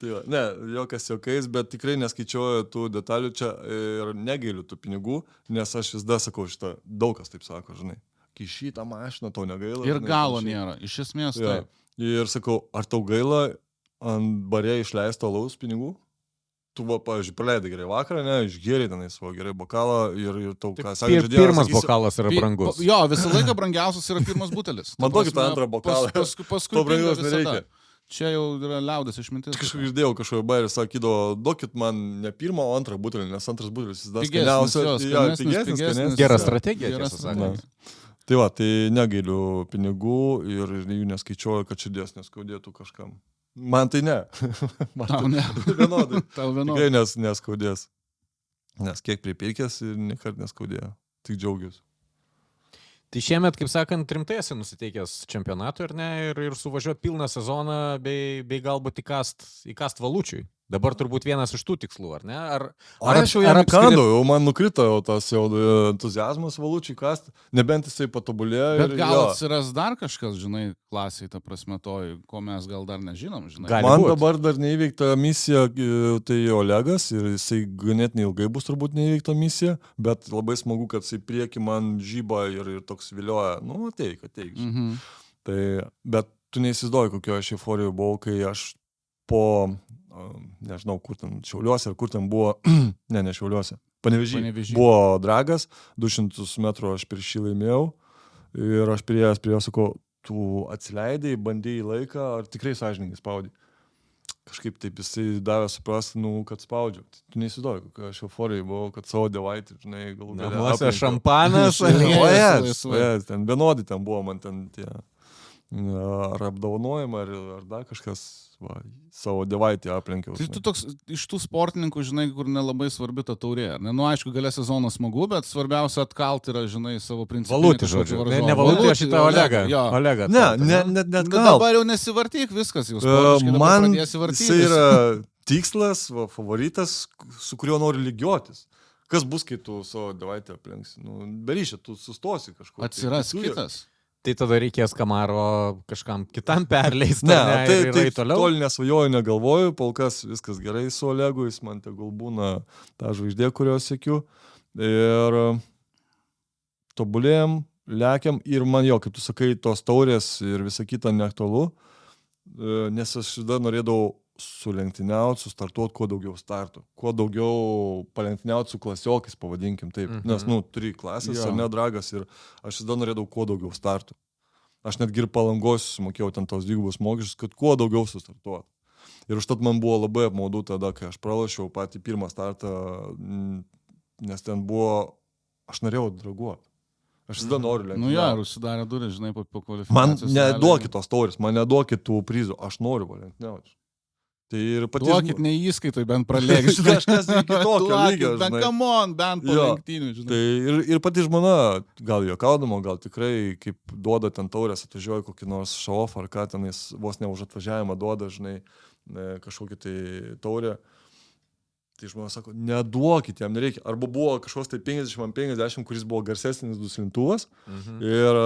Tai va, ne, jokas jokais, bet tikrai neskaičiuoju tų detalių čia ir negailiu tų pinigų, nes aš vis dar sakau šitą, daug kas taip sako, žinai, kišy tą mašiną, tau negaila. Ir galo nėra, iš esmės taip. Ir sakau, ar tau gaila ant barė išleisto alaus pinigų? Tu, pavyzdžiui, praleidai gerai vakarą, ne, išgėrė tenai savo gerai bokalą ir tau, ką sakė, žadėjo. Pirmas bokalas yra brangus. Jo, visą laiką brangiausias yra pirmas butelis. Man duokit tą antrą bokalą. Paskui brangiaus nereikia. Čia jau yra liaudės išmintis. Kažkaip girdėjau kažkokio bairį, sakydavo, duokit man ne pirmą, o antrą butelį, nes antras butelis jis dar skaniausias. Gera strategija, tiesą sakant. Tai va, tai negailiu pinigų ir jų neskaičiuoju, kad širdies neskaudėtų kažkam. Man tai ne. Tau ne. Vienodai. Tau vienodai. Tikrai neskaudės. Nes kiek pripirkęs ir niekart neskaudėjo. Tik džiaugiuosi. Tai šiemet, kaip sakant, rimtai esi nusiteikęs čempionatui, ar ne, ir suvažiuoti pilną sezoną, bei galbūt įkast Valučiui. Dabar turbūt vienas iš tų tikslų, ar ne? Aš jau jam įkandau, jau man nukrito tas jau entuziazmas Valučiui kast, nebent jisai patobulėjo. Bet gal atsiras dar kažkas, žinai, klasiai, ta prasme toj, ko mes gal dar nežinom, žinai. Man dabar dar neįveikta misija, tai Olegas ir jisai ganėtinai ilgai bus turbūt neįveikta misija, bet labai smagu, kad jisai prieki man žyba ir toks vilioja, nu, ateik. Tai, bet tu neįsivaizduoji, kokio aš euforijoje buvau, kai aš po... nežinau, kur ten Šiauliuose, ar kur ten buvo, ne Šiauliuose, Panevėžy. Buvo dragas, 200 metrų aš prieš jį laimėjau Ir aš prie jo sakau, tu atsileidai, bandėjai laiką, ar tikrai sąžininkai spaudai? Kažkaip taip jisai davė suprasti, kad spaudžiu. Tu neįsivaizduoji, kokia aš euforijai buvau, kad savo devaitį, žinai, galų galę. Namuose šampanas. Oje, ten vienodai ten buvo, man ten tie ar apdovanojimai, ar dar kažkas, savo devaitį aplenkiau. Tai tu toks iš tų sportininkų, žinai, kur nelabai svarbi ta taurė, ar ne? Nu, aišku, galia sezono smagu, bet svarbiausia atkalt yra, žinai, savo principą. Valutį, žodžiu. Ne valutį, aš šitą Olegą. Olegą. Ne, dabar jau nesivartyk, viskas jau sportiškai dabar pradėsi vartytis. Jis yra tikslas, favoritas, su kuriuo nori lygiotis. Kas bus, kai tu savo devaitį aplenksi? Beryšė, tu sustosi kažkur. Atsiras kitas. Tai tada reikės Kamaro kažkam kitam perleisti. Tai toli nesvajoju, negalvoju, polkas viskas gerai su Olegu, jis man tegul būna ta žvaigždė, kurios sėkiu. Ir tobulėjom, lekiam ir man kaip tu sakai, tos taurės ir visa kita neaktualu, nes aš dar norėdavau sulenktyniauti, sustartuoti kuo daugiau startų, kuo daugiau palenktyniauti su klasiokais, pavadinkim taip, nes, turi klasės, ar ne, dragas, ir aš dar norėdavau kuo daugiau startų. Aš netgi ir Palangos sumokėjau ten tos dvigubus mokesčius, kad kuo daugiau sustartuoti. Ir užtat man buvo labai apmaudu tada, kai aš pralašiau patį pirmą startą, nes ten buvo, aš norėjau draguoti. Aš tada noriu lenktyniauti. Ir užsidarė durys, žinai, po kvalifikacijos. Man neduokit tos taurės, man neduokit tų prizų, aš noriu lenktyniauti. Tai ir patys... Duokit neįskaitoj, bent pralėgi. Kažkas iki tokio lygio, žinai. Come on, bent po lenktynių, žinai. Tai ir pati žmona, gal juokaudama, gal tikrai, kaip duoda ten taurės, atvažiuoja kokį nors šof, ar ką tenais vos ne už atvažiavimą duoda, žinai, kažkokį tai taurę. Tai žmona sako, neduokit, jam nereikia. Arba buvo kažkoks tai 50-50, kuris buvo garsesnis duslintuvas. Ir,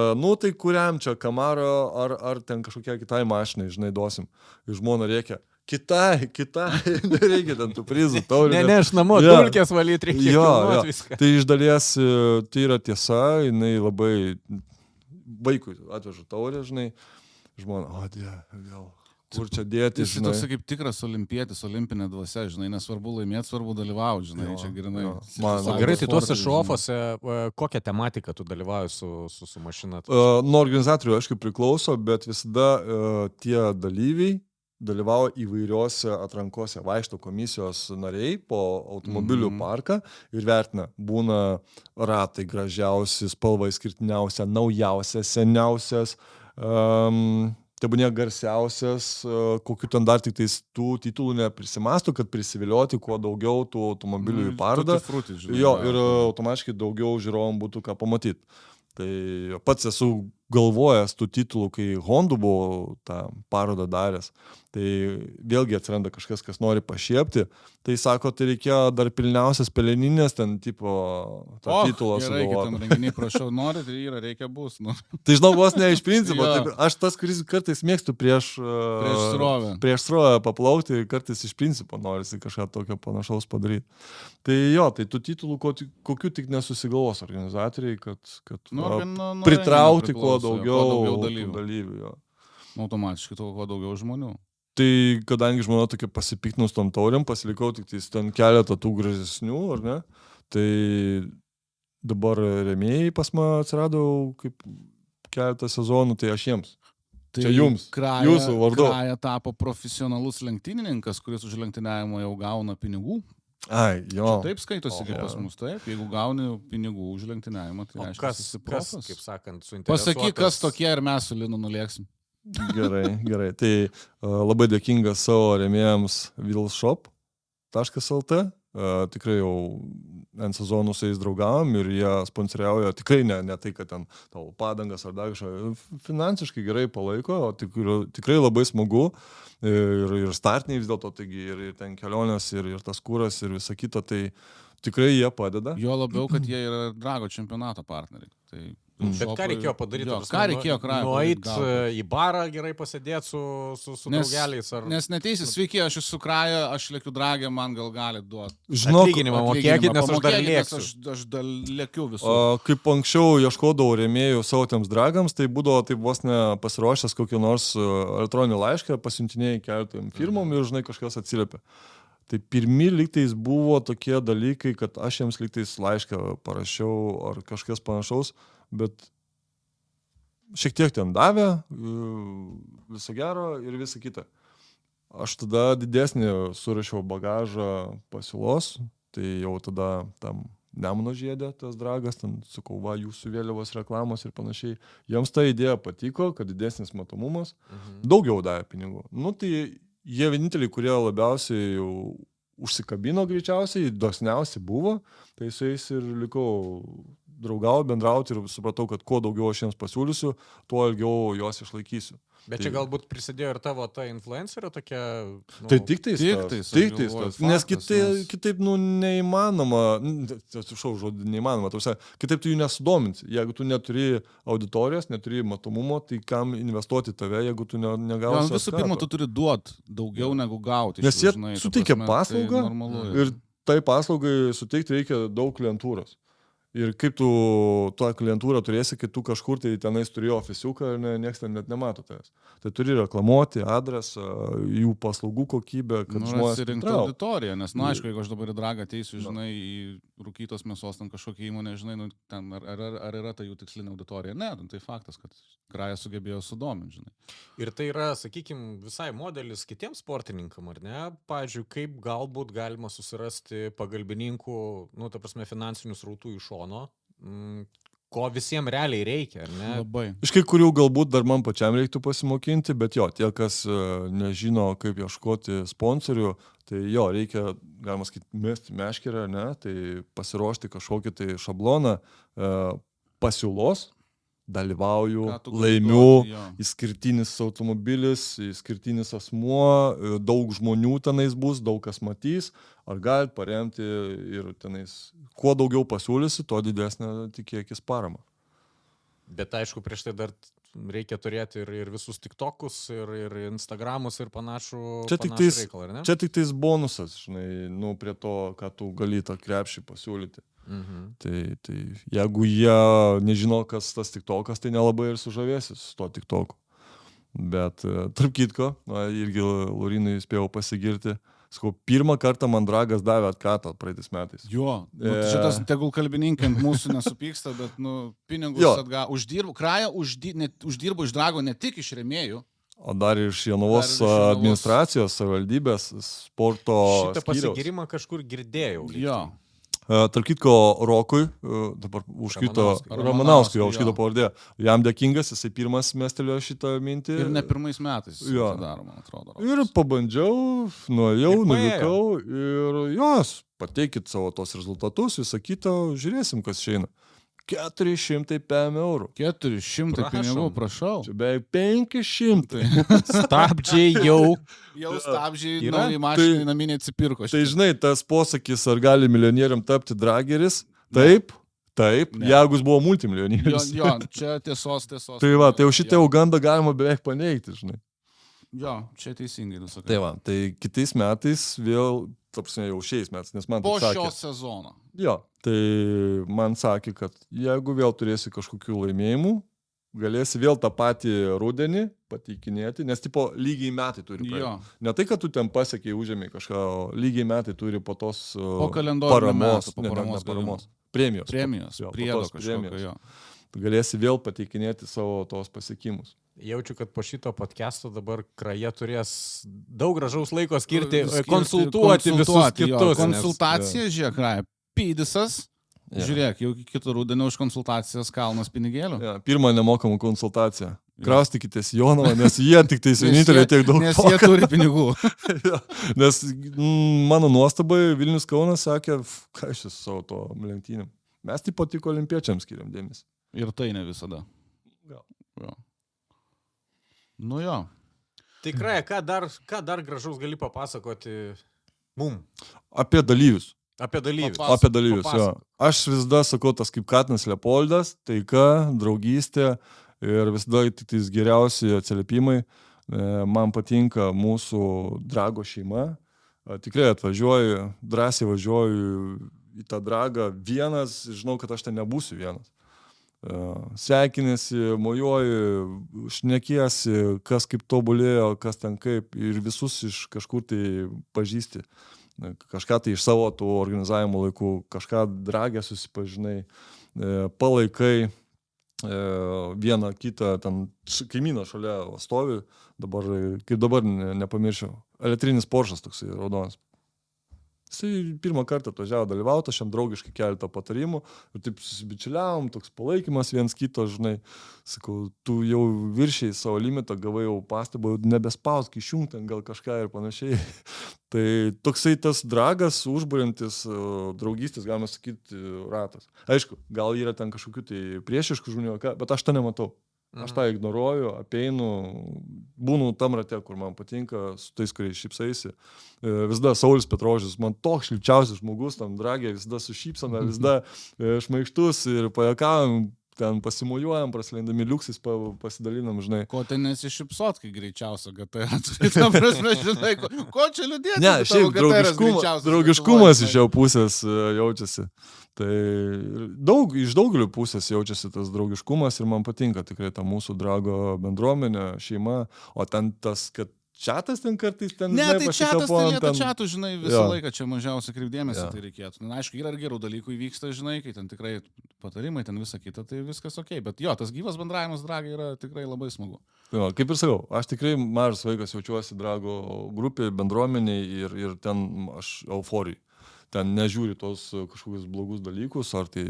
tai kuriam čia Kamaro, ar ten kažkokia kitai mašinai, žinai, duosim. Ir žmona reikia. Kitai, nereikia ten tų prizų, taurė. Ne, aš namo dulkės valyti reikia. Jo. Tai iš dalies, tai yra tiesa, jinai labai vaikui atveža taurę, žinai, žmona, vėl, kur čia dėti, žinai. Jis toks kaip tikras olimpietis, olimpinė dvasia, žinai, nesvarbu laimėti, svarbu dalyvauti, žinai, čia grinai. Gerai, tai tuose šofuose, kokią tematiką tu dalyvauji su mašina? Nuo organizatorių, aišku, priklauso, bet visada tie dalyviai dalyvauja įvairiuose atrankose, vaikšto komisijos nariai po automobilių parką ir vertina, būna ratai gražiausi, spalva išskirtiniausia, naujausia, seniausias, tebūnė garsiausias, kokiu ten dar tik tais tų titulų neprisimastų, kad prisivilioti kuo daugiau tų automobilių į parodą. Jo, ir automatiškai daugiau žiūrovom būtų ką pamatyti. Tai pats esu galvojęs tų titulų, kai Hondų buvo tą parodą daręs. Tai vėlgi atsiranda kažkas, kas nori pašiepti. Tai sako, tai reikėjo dar pilniausias peleninės, ten tipo tą titulą sugalvoti. Gerai, kitam renginiai, prašau, nori, tai yra, reikia bus. Tai žinau, vos ne iš principo. Taip, aš tas, kuris kartais mėgstu prieš srovę paplaukti, kartais iš principo norisi kažką tokio panašaus padaryti. Tai jo, tai tų titulų, kokių tik nesusigalvos organizatoriai, kad pritraukti kuo daugiau dalyvių. Automatiškai to kuo daugiau žmonių. Tai kadangi žmona tokia pasipiktinus tom tauriam, pasilikau tik ten keletą tų gražesnių, ar ne? Tai dabar rėmėjai pas mane atsirado kaip keletą sezonų, tai aš jiems. Tai čia jums, jūsų vardu. Kraja tapo profesionalus lenktynininkas, kuris už lenktyniavimą jau gauna pinigų. Ai, jo. Čia taip skaitosi kaip pas mus, taip. Jeigu gauni pinigų už lenktyniavimą, tai reiškia kas, kaip sakant, suinteresuotas. Pasakyk, kas tokie ir mes su Linu nulėksim. Gerai. Tai labai dėkingas savo rėmėjams wheelshop.lt. Tikrai jau ant sezonų su jais draugavom ir jie sponsoriauja tikrai ne tai, kad ten tavo padangas ar dar kažką. Finansiškai gerai palaiko, o tikrai labai smagu. Ir startiniai vis dėlto, taigi ir ten kelionės, ir tas kūras, ir visa kita, tai tikrai jie padeda. Jo labiau, kad jie yra Drago čempionato partneriai. Tai bet ką reikėjo padaryti? Ką reikėjo Kraja? Nueit į barą gerai pasėdėti su draugeliais? Nes neteisis, sveiki, aš esu Kraja, aš lėkiu Dragę, man gal gali duoti. Atlyginimą mokėkit, nes aš dar lėksiu. Aš dar lėkiu visų. Kaip anksčiau ieškodavau rėmėjų savo tiems Dragams, tai būdavo taip vos ne pasiruošęs kokį nors elektroninį laišką, pasiuntinėjai keletam firmom ir žinai kažkas atsiliepia. Tai pirmi lygtais buvo tokie dalykai, kad aš jiems lygtais laišką parašiau ar kažkas panašaus, bet šiek tiek ten davė, viso gero ir visa kita. Aš tada didesnį surašiau bagažą pasiūlos, tai jau tada tam Nemuno žiedė tas dragas, ten sakau, va, jūsų vėliavos reklamos ir panašiai. Jiems ta idėja patiko, kad didesnis matomumas, daugiau davė pinigų. Nu, tai jie vieninteliai, kurie labiausiai jau užsikabino greičiausiai, dosniausiai buvo, tai su jais ir likau draugau, bendrauti ir supratau, kad kuo daugiau aš jiems pasiūlysiu, tuo ilgiau juos išlaikysiu. Bet čia galbūt prisidėjo ir tavo ta influencerio tokia... Tai tik tais tas. Nes kitaip, neįmanoma, atsiprašau žodį, neįmanoma, kitaip tu jų nesudominsi. Jeigu tu neturi auditorijos, neturi matomumo, tai kam investuoti tave, jeigu tu negausi. Visų pirma, tu turi duoti daugiau negu gauti. Nes jie suteikia paslaugą ir tai paslaugai suteikti reikia daug klientūros. Ir kaip tu tą klientūrą turėsi, kai tu kažkur tai tenais turėjo ofisiuką ir niekas ten net nemato tavęs. Tai turi reklamuoti adresą, jų paslaugų kokybę, kad žmonės rinktų auditoriją, nes, aišku, jeigu aš dabar į dragą ateisiu, žinai, į rūkytos mėsos, ten kažkokią įmonę, žinai, ten ar yra ta jų tikslinė auditorija? Ne, tai faktas, kad Kraja sugebėjo sudominti, žinai. Ir tai yra, sakykime, visai modelis kitiems sportininkam, ar ne? Pavyzdžiui, kaip galbūt galima susirasti pagalbininkų, ta prasme, finansinių srautų iš šono, ko visiems realiai reikia, ar ne? Labai. Iš kai kurių galbūt dar man pačiam reiktų pasimokinti, bet jo, tie, kas nežino, kaip ieškoti sponsorių, tai jo, reikia, galima sakyti, mesti meškerę, ne? Tai pasiruošti kažkokį tai šabloną pasiūlos, dalyvauju, laimiu, išskirtinis automobilis, išskirtinis asmuo, daug žmonių tenais bus, daug kas matys, ar galit paremti ir tenais, kuo daugiau pasiūlysi, to didesnė tikėkis parama. Bet aišku, prieš tai dar reikia turėti ir visus TikTokus, ir Instagramus, ir panašų reikalą, ar ne? Čia tik tais bonusas, žinai, prie to, ką tu gali tą krepšį pasiūlyti. Tai jeigu jie nežino, kas tas TikTokas, tai nelabai ir sužavėsis su to TikToku. Bet tarp kitko, irgi Laurinai spėjau pasigirti, sakau, pirmą kartą man dragas davė atkatą praeitais metais. Jo, šitas tegul kalbininkai ant mūsų nesupyksta, bet pinigus atgavo. Kraja uždirbo iš drago ne tik iš rėmėjų, o dar iš Jonavos administracijos, savivaldybės, sporto skyriaus. Šitą pasigirimą kažkur girdėjau. Jo. Tarp kitko Rokui, dabar Ramanauskui, užkito pavardė, jam dėkingas, jisai pirmas mestelėjo šitą mintį. Ir ne pirmais metais tai daro, man atrodo. Ir pabandžiau, nuėjau, nuvykau ir jos, pateikit savo tos rezultatus, visą kitą, žiūrėsim, kas išeina. 400 eurų. 400 pinigų, prašau. Čia beveik 500. Stabdžiai jau. Jau stabdžiai naujai mašinai naminė atsipirko. Tai žinai, tas posakis, ar gali milijonieriam tapti drageris? Taip, jeigu jis buvo multimilijonierius. Jo, čia tiesos. Tai va, tai jau šitą jau gandą galima beveik paneigti, žinai. Jo, čia teisingai nusakai. Tai va, tai kitais metais vėl, tapsime jau šiais metais, nes man po sakė. šio sezono. Jo, tai man sakė, kad jeigu vėl turėsi kažkokių laimėjimų, galėsi vėl tą patį rudenį pateikinėti, nes tipo lygiai metai turi praeiti. Ne tai, kad tu ten pasiekiai, užėmė kažką, o lygiai metai turi po tos paramos. Premijos, priedo kažkokio, jo. Tu galėsi vėl pateikinėti savo tos pasiekimus. Jaučiu, kad po šito podcast'o dabar Kraja turės daug gražaus laiko skirti konsultuoti visus kitus. Konsultacija, žiūrėk, Kraja, pydisas. Žiūrėk, jau kitą rudenį už konsultacijas kalnas pinigėlių. Pirmą nemokamą konsultaciją. Kraustykitės Jonavą, nes jie tik tais vieninteliai tiek daug. Nes jie turi pinigų. Nes mano nuostabai Vilnius Kaunas sakė, ką aš esu savo to lenktynėm. Mes tipo tik olimpiečiams skiriam dėmesį. Ir tai ne visada. Gal. Jo. Nu jo. Tikrai, ką dar gražaus gali papasakoti mum? Apie dalyvius. Apie dalyvius. Apie dalyvius, jo. Aš visada sakau tas kaip Katinas Leopoldas, taika, draugystė ir visada tik tais geriausi atsiliepimai. Man patinka mūsų drago šeima. Tikrai atvažiuoju, drąsiai važiuoju į tą dragą vienas, žinau, kad aš ten nebūsiu vienas. Sveikinėsi, mojuoji, šnekiesi, kas kaip tobulėjo, kas ten kaip ir visus iš kažkur tai pažįsti. Kažką tai iš savo tų organizavimo laikų, kažką dragę susipažinai, palaikai vieną kitą, ten kaimyną šalia stovi, kaip dabar nepamiršiau, elektrinis Porsche'as toksai raudonas. Jisai pirmą kartą atvažiavo dalyvauti, aš jam draugiškai keletą patarimų ir taip susibičiuliavom, toks palaikymas viens kito, žinai, sakau, tu jau viršiai savo limitą, gavai jau pastabą, nebespausk, išjung ten gal kažką ir panašiai. Tai toksai tas dragas, užburiantis draugystės, galima sakyti, ratas. Aišku, gal yra ten kažkokių tai priešiškų žmonių, bet aš to nematau. Aš tą ignoruoju, apeinu, būnu tam rate, kur man patinka, su tais, kuriais šypsaisi. Visada Saulis Petrožius, man toks šilčiausias žmogus, tam dragė, visada su šypsana, visada šmaikštus ir pajakavom, ten pasimuliuojam, prasilendami liuksis, pasidalinam, žinai. Ko ten nesišypsot, kai greičiausia GTR. Ta prasme, žinai, ko čia liūdėti? Ne, šiaip draugiškumas iš jo pusės jaučiasi. Tai iš daugelių pusės jaučiasi tas draugiškumas ir man patinka tikrai ta mūsų drago bendruomenė, šeima, o ten tas, kad čiatas ten kartais ten... Ne, tai čiatas, tai lieta čiatų, žinai, visą laiką čia mažiausiai kreipdėmėsi, tai reikėtų. Na, aišku, yra ir gerų dalykų įvyksta, žinai, kai ten tikrai patarimai, ten visa kita, tai viskas okei. Bet jo, tas gyvas bendravimas dragai yra tikrai labai smagu. Jo, kaip ir sakau, aš tikrai mažas vaikas jaučiuosi drago grupėje, bendruomeniai ir ten aš euforijai. Ten nežiūri tos kažkokius blogus dalykus, ar tai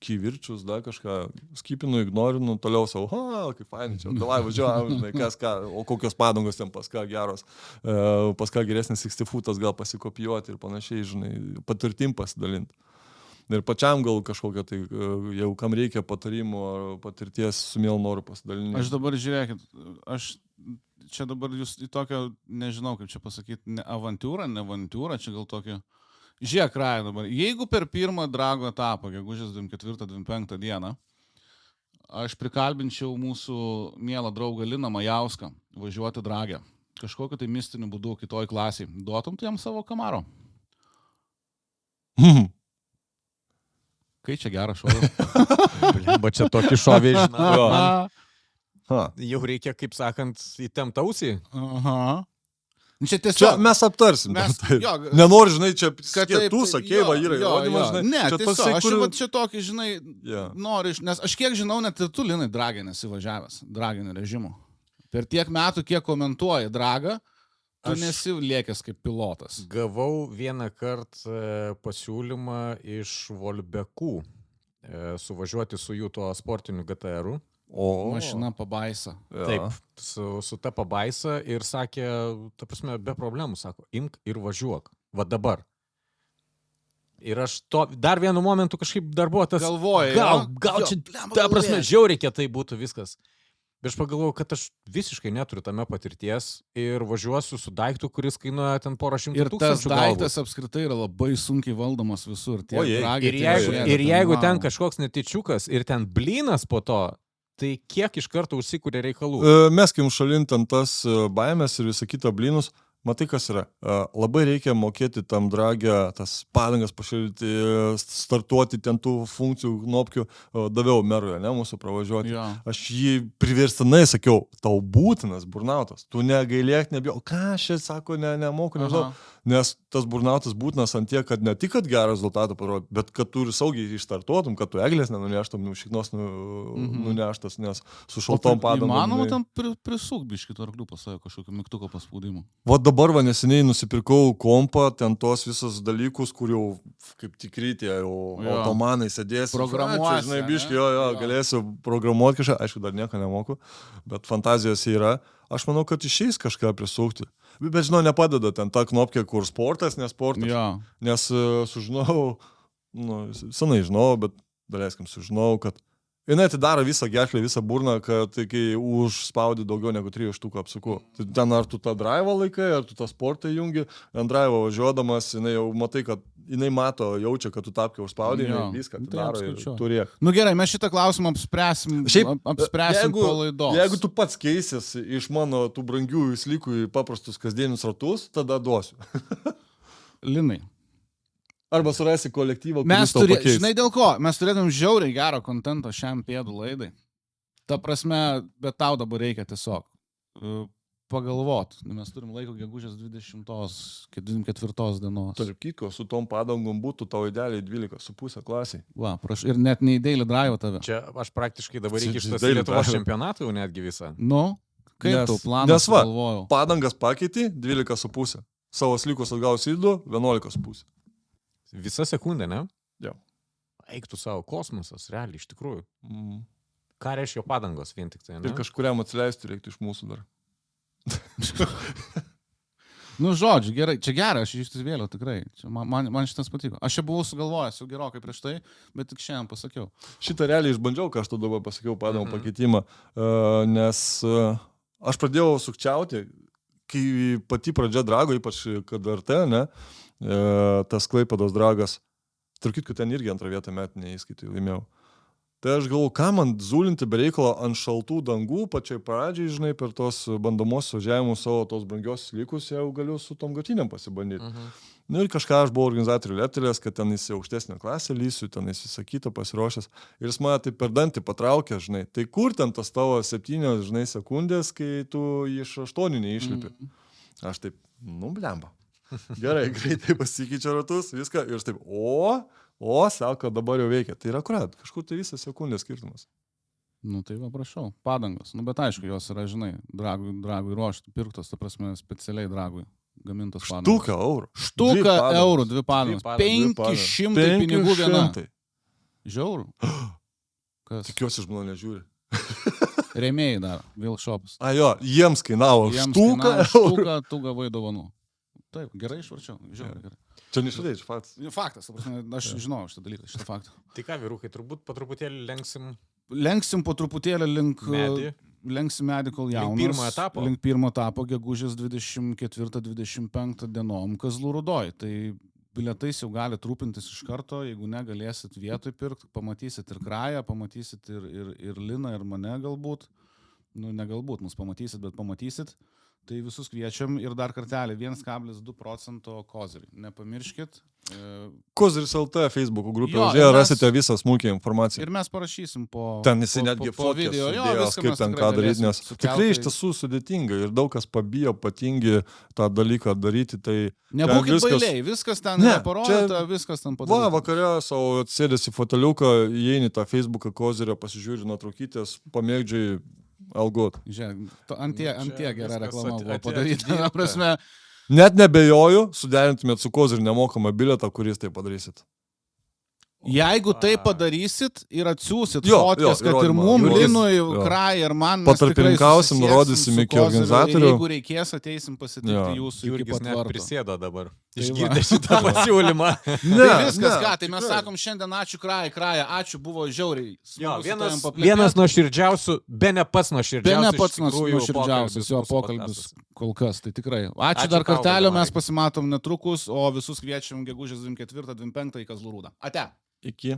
kivirčius, da kažką, skipinu, ignorinu, toliau savo, kaip fainai čia, davai važiuojam, žinai, kas ką, o kokios padangos ten pas ką geros, pas ką geresnis 60 footas gal pasikopijuoti ir panašiai, žinai, patirtim pasidalinti. Ir pačiam gal kažkokia tai, jau kam reikia patarimų ar patirties, su mielu noriu pasidalinti. Aš dabar, žiūrėkit, čia dabar jūs į tokią, nežinau kaip čia pasakyti, ne avantūrą, čia gal tokį... Žiūrėk, Raja, dabar, jeigu per pirmą drago etapą, gegužės 24-25 dieną, aš prikalbinčiau mūsų mielą draugą Liną Majauską važiuoti dragę, kažkokiu tai mistiniu būdu kitoj klasiai, duotum tu jam savo Camaro? Kai čia geras šovė? Bet čia tokį šovė, žinau. Jau reikia, kaip sakant, įtempt ausį. Aha. Čia mes aptarsim. Nenori, žinai, čia tu sakei, va, yra įrodymas, žinai. Ne, tiesiog, aš čia tokį, žinai, noriu, nes aš kiek žinau, net ir tu, Linai, dragė nesivažiavęs, draginio režimu. Per tiek metų, kiek komentuoji dragą, tu nesi lėkęs kaip pilotas. Gavau vieną kartą pasiūlymą iš Volbekų suvažiuoti su jų tuo sportiniu GTR-u. Mašina pabaisa. Taip, su ta pabaisa ir sakė, ta prasme, be problemų, sako, imk ir važiuok, va dabar. Ir aš to, dar vienu momentu kažkaip dar buvo tas... Galvoju, gal čia, ta prasme, žiauriai tai būtų viskas. Bet aš pagalvojau, kad aš visiškai neturiu tame patirties ir važiuosiu su daiktu, kuris kainuoja ten porą šimtų tūkstančių. Ir tas daiktas apskritai yra labai sunkiai valdomas visur. Ir jeigu ten kažkoks netičiukas ir ten blynas po to, tai kiek iš karto užsikūrė reikalų? Meskim šalin ten tas baimės ir visą kitą blynus. Matai, kas yra. Labai reikia mokėti tam dragę, tas padangas pašildyti, startuoti ten tų funkcijų, knopkių. Daviau merui, ne, mūsų pravažiuoti. Ja. Aš jį priverstinai sakiau, tau būtinas burnautas. Tu negailėk, nebijau. Ką aš čia, sako, nemoku, nežinau. Nes tas burnautas būtinas ant tiek, kad ne tik, kad gerą rezultatą parodė, bet kad tu ir saugiai išstartuotum, kad tu eglės nenuneštum, šiknos nuneštas, nes su šaltom padangom. Įmanoma ten prisuk biškį arklių pasavę kažkokio mygtuko paspaudimo. Va dabar neseniai nusipirkau kompą, ten tos visus dalykus, kur jau kaip tikri tie jau automanai sėdės. Programuosi. Žinai, biškį, galėsiu programuoti kažką, aišku, dar nieko nemoku, bet fantazijos yra. Aš manau, kad išeis kažką prisukti. Bet žinau, nepadeda ten ta knopkė, kur sportas, nesportas. Ja. Nes sužinau, senai žinau, bet daleiskim sužinau, kad jinai atidaro visą gerklę, visą burną, kad kai užspaudi daugiau negu 3 štukų apsukų. Tai ten ar tu tą drive laikai, ar tu tą sportą jungi, ant drive važiuodamas, jinai jau matai, kad jinai mato, jaučia, kad tu tapkę užspaudai, viską atidaro ir turėk. Nu gerai, mes šitą klausimą apspręsim po laidos. Jeigu tu pats keisis iš mano tų brangių įslikų į paprastus kasdienius ratus, tada duosiu. Linai. Arba surasi kolektyvą, kuris tau pakeis. Žinai dėl ko? Mes turėtum žiauriai gero kontento šiam pėdų laidai. Ta prasme, bet tau dabar reikia tiesiog pagalvot. Mes turim laiko gegužės 24 dienos. Tarp kitko, su tom padangom būtų tau idealiai 12,5 klasiai. Va, ir net neįdėlį drive tave. Čia aš praktiškai dabar Čia reikia šitas Daily Lietuvos Drive. čempionatą jau netgi visą. Nu, kaip Nes- tu planas nes va, galvojau? Padangas pakeitė 12,5. Savo slikus atgaus įdu 11,5. Visą sekundę, ne? Jo. Eiktų savo kosmosas, realiai, iš tikrųjų. Mm. Ką reiškia jo padangos vien tik tai, ne? Ir kažkuriam atsileisti reiktų iš mūsų dar. Nu, žodžiu, gerai, čia gerai, aš ištisvėliau tikrai. Čia man šitas patiko. Aš čia buvau sugalvojęs jau gerokai prieš tai, bet tik šiandien pasakiau. Šitą realiai išbandžiau, ką aš tada dabar pasakiau, padangų pakeitimą, nes aš pradėjau sukčiauti, kai pati pradžia drago, ypač kad RT, ne, tas Klaipėdos dragas, turkit, kad ten irgi antrą vietą metinę įskaitai laimėjau. Tai aš galvoju, ką man zulinti be reikalo ant šaltų dangų, pačiai pradžiai, žinai, per tos bandomos važiavimus savo tos brangios likus, jau galiu su tom gatynėm pasibandyti. Nu ir kažką aš buvau organizatorių leptelės, kad ten jis aukštesnę klasę lysiu, ten jis visą kitą pasiruošęs. Ir jis mane taip per dantį patraukė, žinai. Tai kur ten tas tavo 7, žinai, sekundės, kai tu iš 8 neišlipi? Aš taip, nu, blemba. Gerai, greitai pasikeičia ratus, viską. Ir aš taip, sako, dabar jau veikia. Tai yra akurat, kažkur tai visą sekundę skirtumas. Nu tai va, prašau, padangos. Nu bet aišku, jos yra, žinai, dragui ruoštų, pirktos, ta prasme, specialiai dragui gamintos padangos. Štuka eurų. Štuka eurų, 2 padangos. Dvi 500 pinigų viena. Žiaurų. Kas? Tikiuosi, žmona nežiūri. Rėmėjai dar, vėl šopas. A jo, jiems kainavo štuka eurų. Štuka, tu gavai dovanų. Taip, gerai išvarčiau. Žiauriai gerai. Čia nešudai, čia faktas. Faktas, ta prasme, aš žinau šitą dalyką, šitą faktą. Tai ką, vyrukai, turbūt po truputėlį lenksim Lenksim po truputėlį link medį. Lenksim medį, kol jaunas. Link pirmo etapo. Link pirmo etapo, gegužės 24-25 dienom Kazlų Rūdoj. Tai bilietais jau galit rūpintis iš karto, jeigu negalėsit vietoj pirkti, pamatysit ir Krają, pamatysit ir Liną, ir mane galbūt. Nu, ne galbūt, mus pamatysit, bet pamatysit. Tai visus kviečiam ir dar kartelį 1,2% kozirį. Nepamirškit. Koziris LT Facebook'o grupė, Jo, užėję ir mes- rasite visą smulkią informaciją. Ir mes parašysim po... Ten jisai po- netgi po fotkės video. Jo, sudėjęs, viską kaip mes ten tikrai ką daryti, galėsim nes sukelti. tikrai iš tiesų sudėtinga ir daug kas pabijo patingi tą dalyką daryti, tai Nebūkit viskas- bailiai, viskas ten Ne, yra parodyta, čia- viskas ten va, padaryta. vakare savo atsėdės į foteliuką, įeini tą Facebooką Kozirio, pasižiūri nuotraukytės, pamėgdžiai algot. Žiūrėk, čia antie gera viskas reklama buvo atėjo padaryta. atidėta. Ta prasme, Net nebejoju, suderintumėt su Koziriu nemokamą bilietą, kuris tai padarysit. jeigu tai padarysit ir atsiūsit Jo, fotkės, jo, kad ir įrodymą. mum, Jurgis, Linui, jo. Krai ir man, mes tikrai Patarpininkausim, susisieksim nurodysim su iki Koziriu organizatorių. Ir jeigu reikės, ateisim pasitikti Jo. jūsų iki Jurgis pat net vartų. prisėdo dabar. Tai Išgirdė va. šitą pasiūlymą. Ne, Tai viskas, ką, tai mes tikrai. sakom šiandien ačiū Kraja, ačiū, buvo žiauriai. Jo, Smagu su tavim paplepėt. vienas nuoširdžiausių, be ne pats Be nuoširdžiausias. ne pats iš tikrųjų nuoširdžiausias jo mūsų pokalbis podcastas. kol kas, tai tikrai. Ačiū Ačiū dar tau, kartelio, Valdemarai. mes pasimatom netrukus, o visus kviečiam gegužės 24-25 į Kazlų Rūdą. Ate. Iki.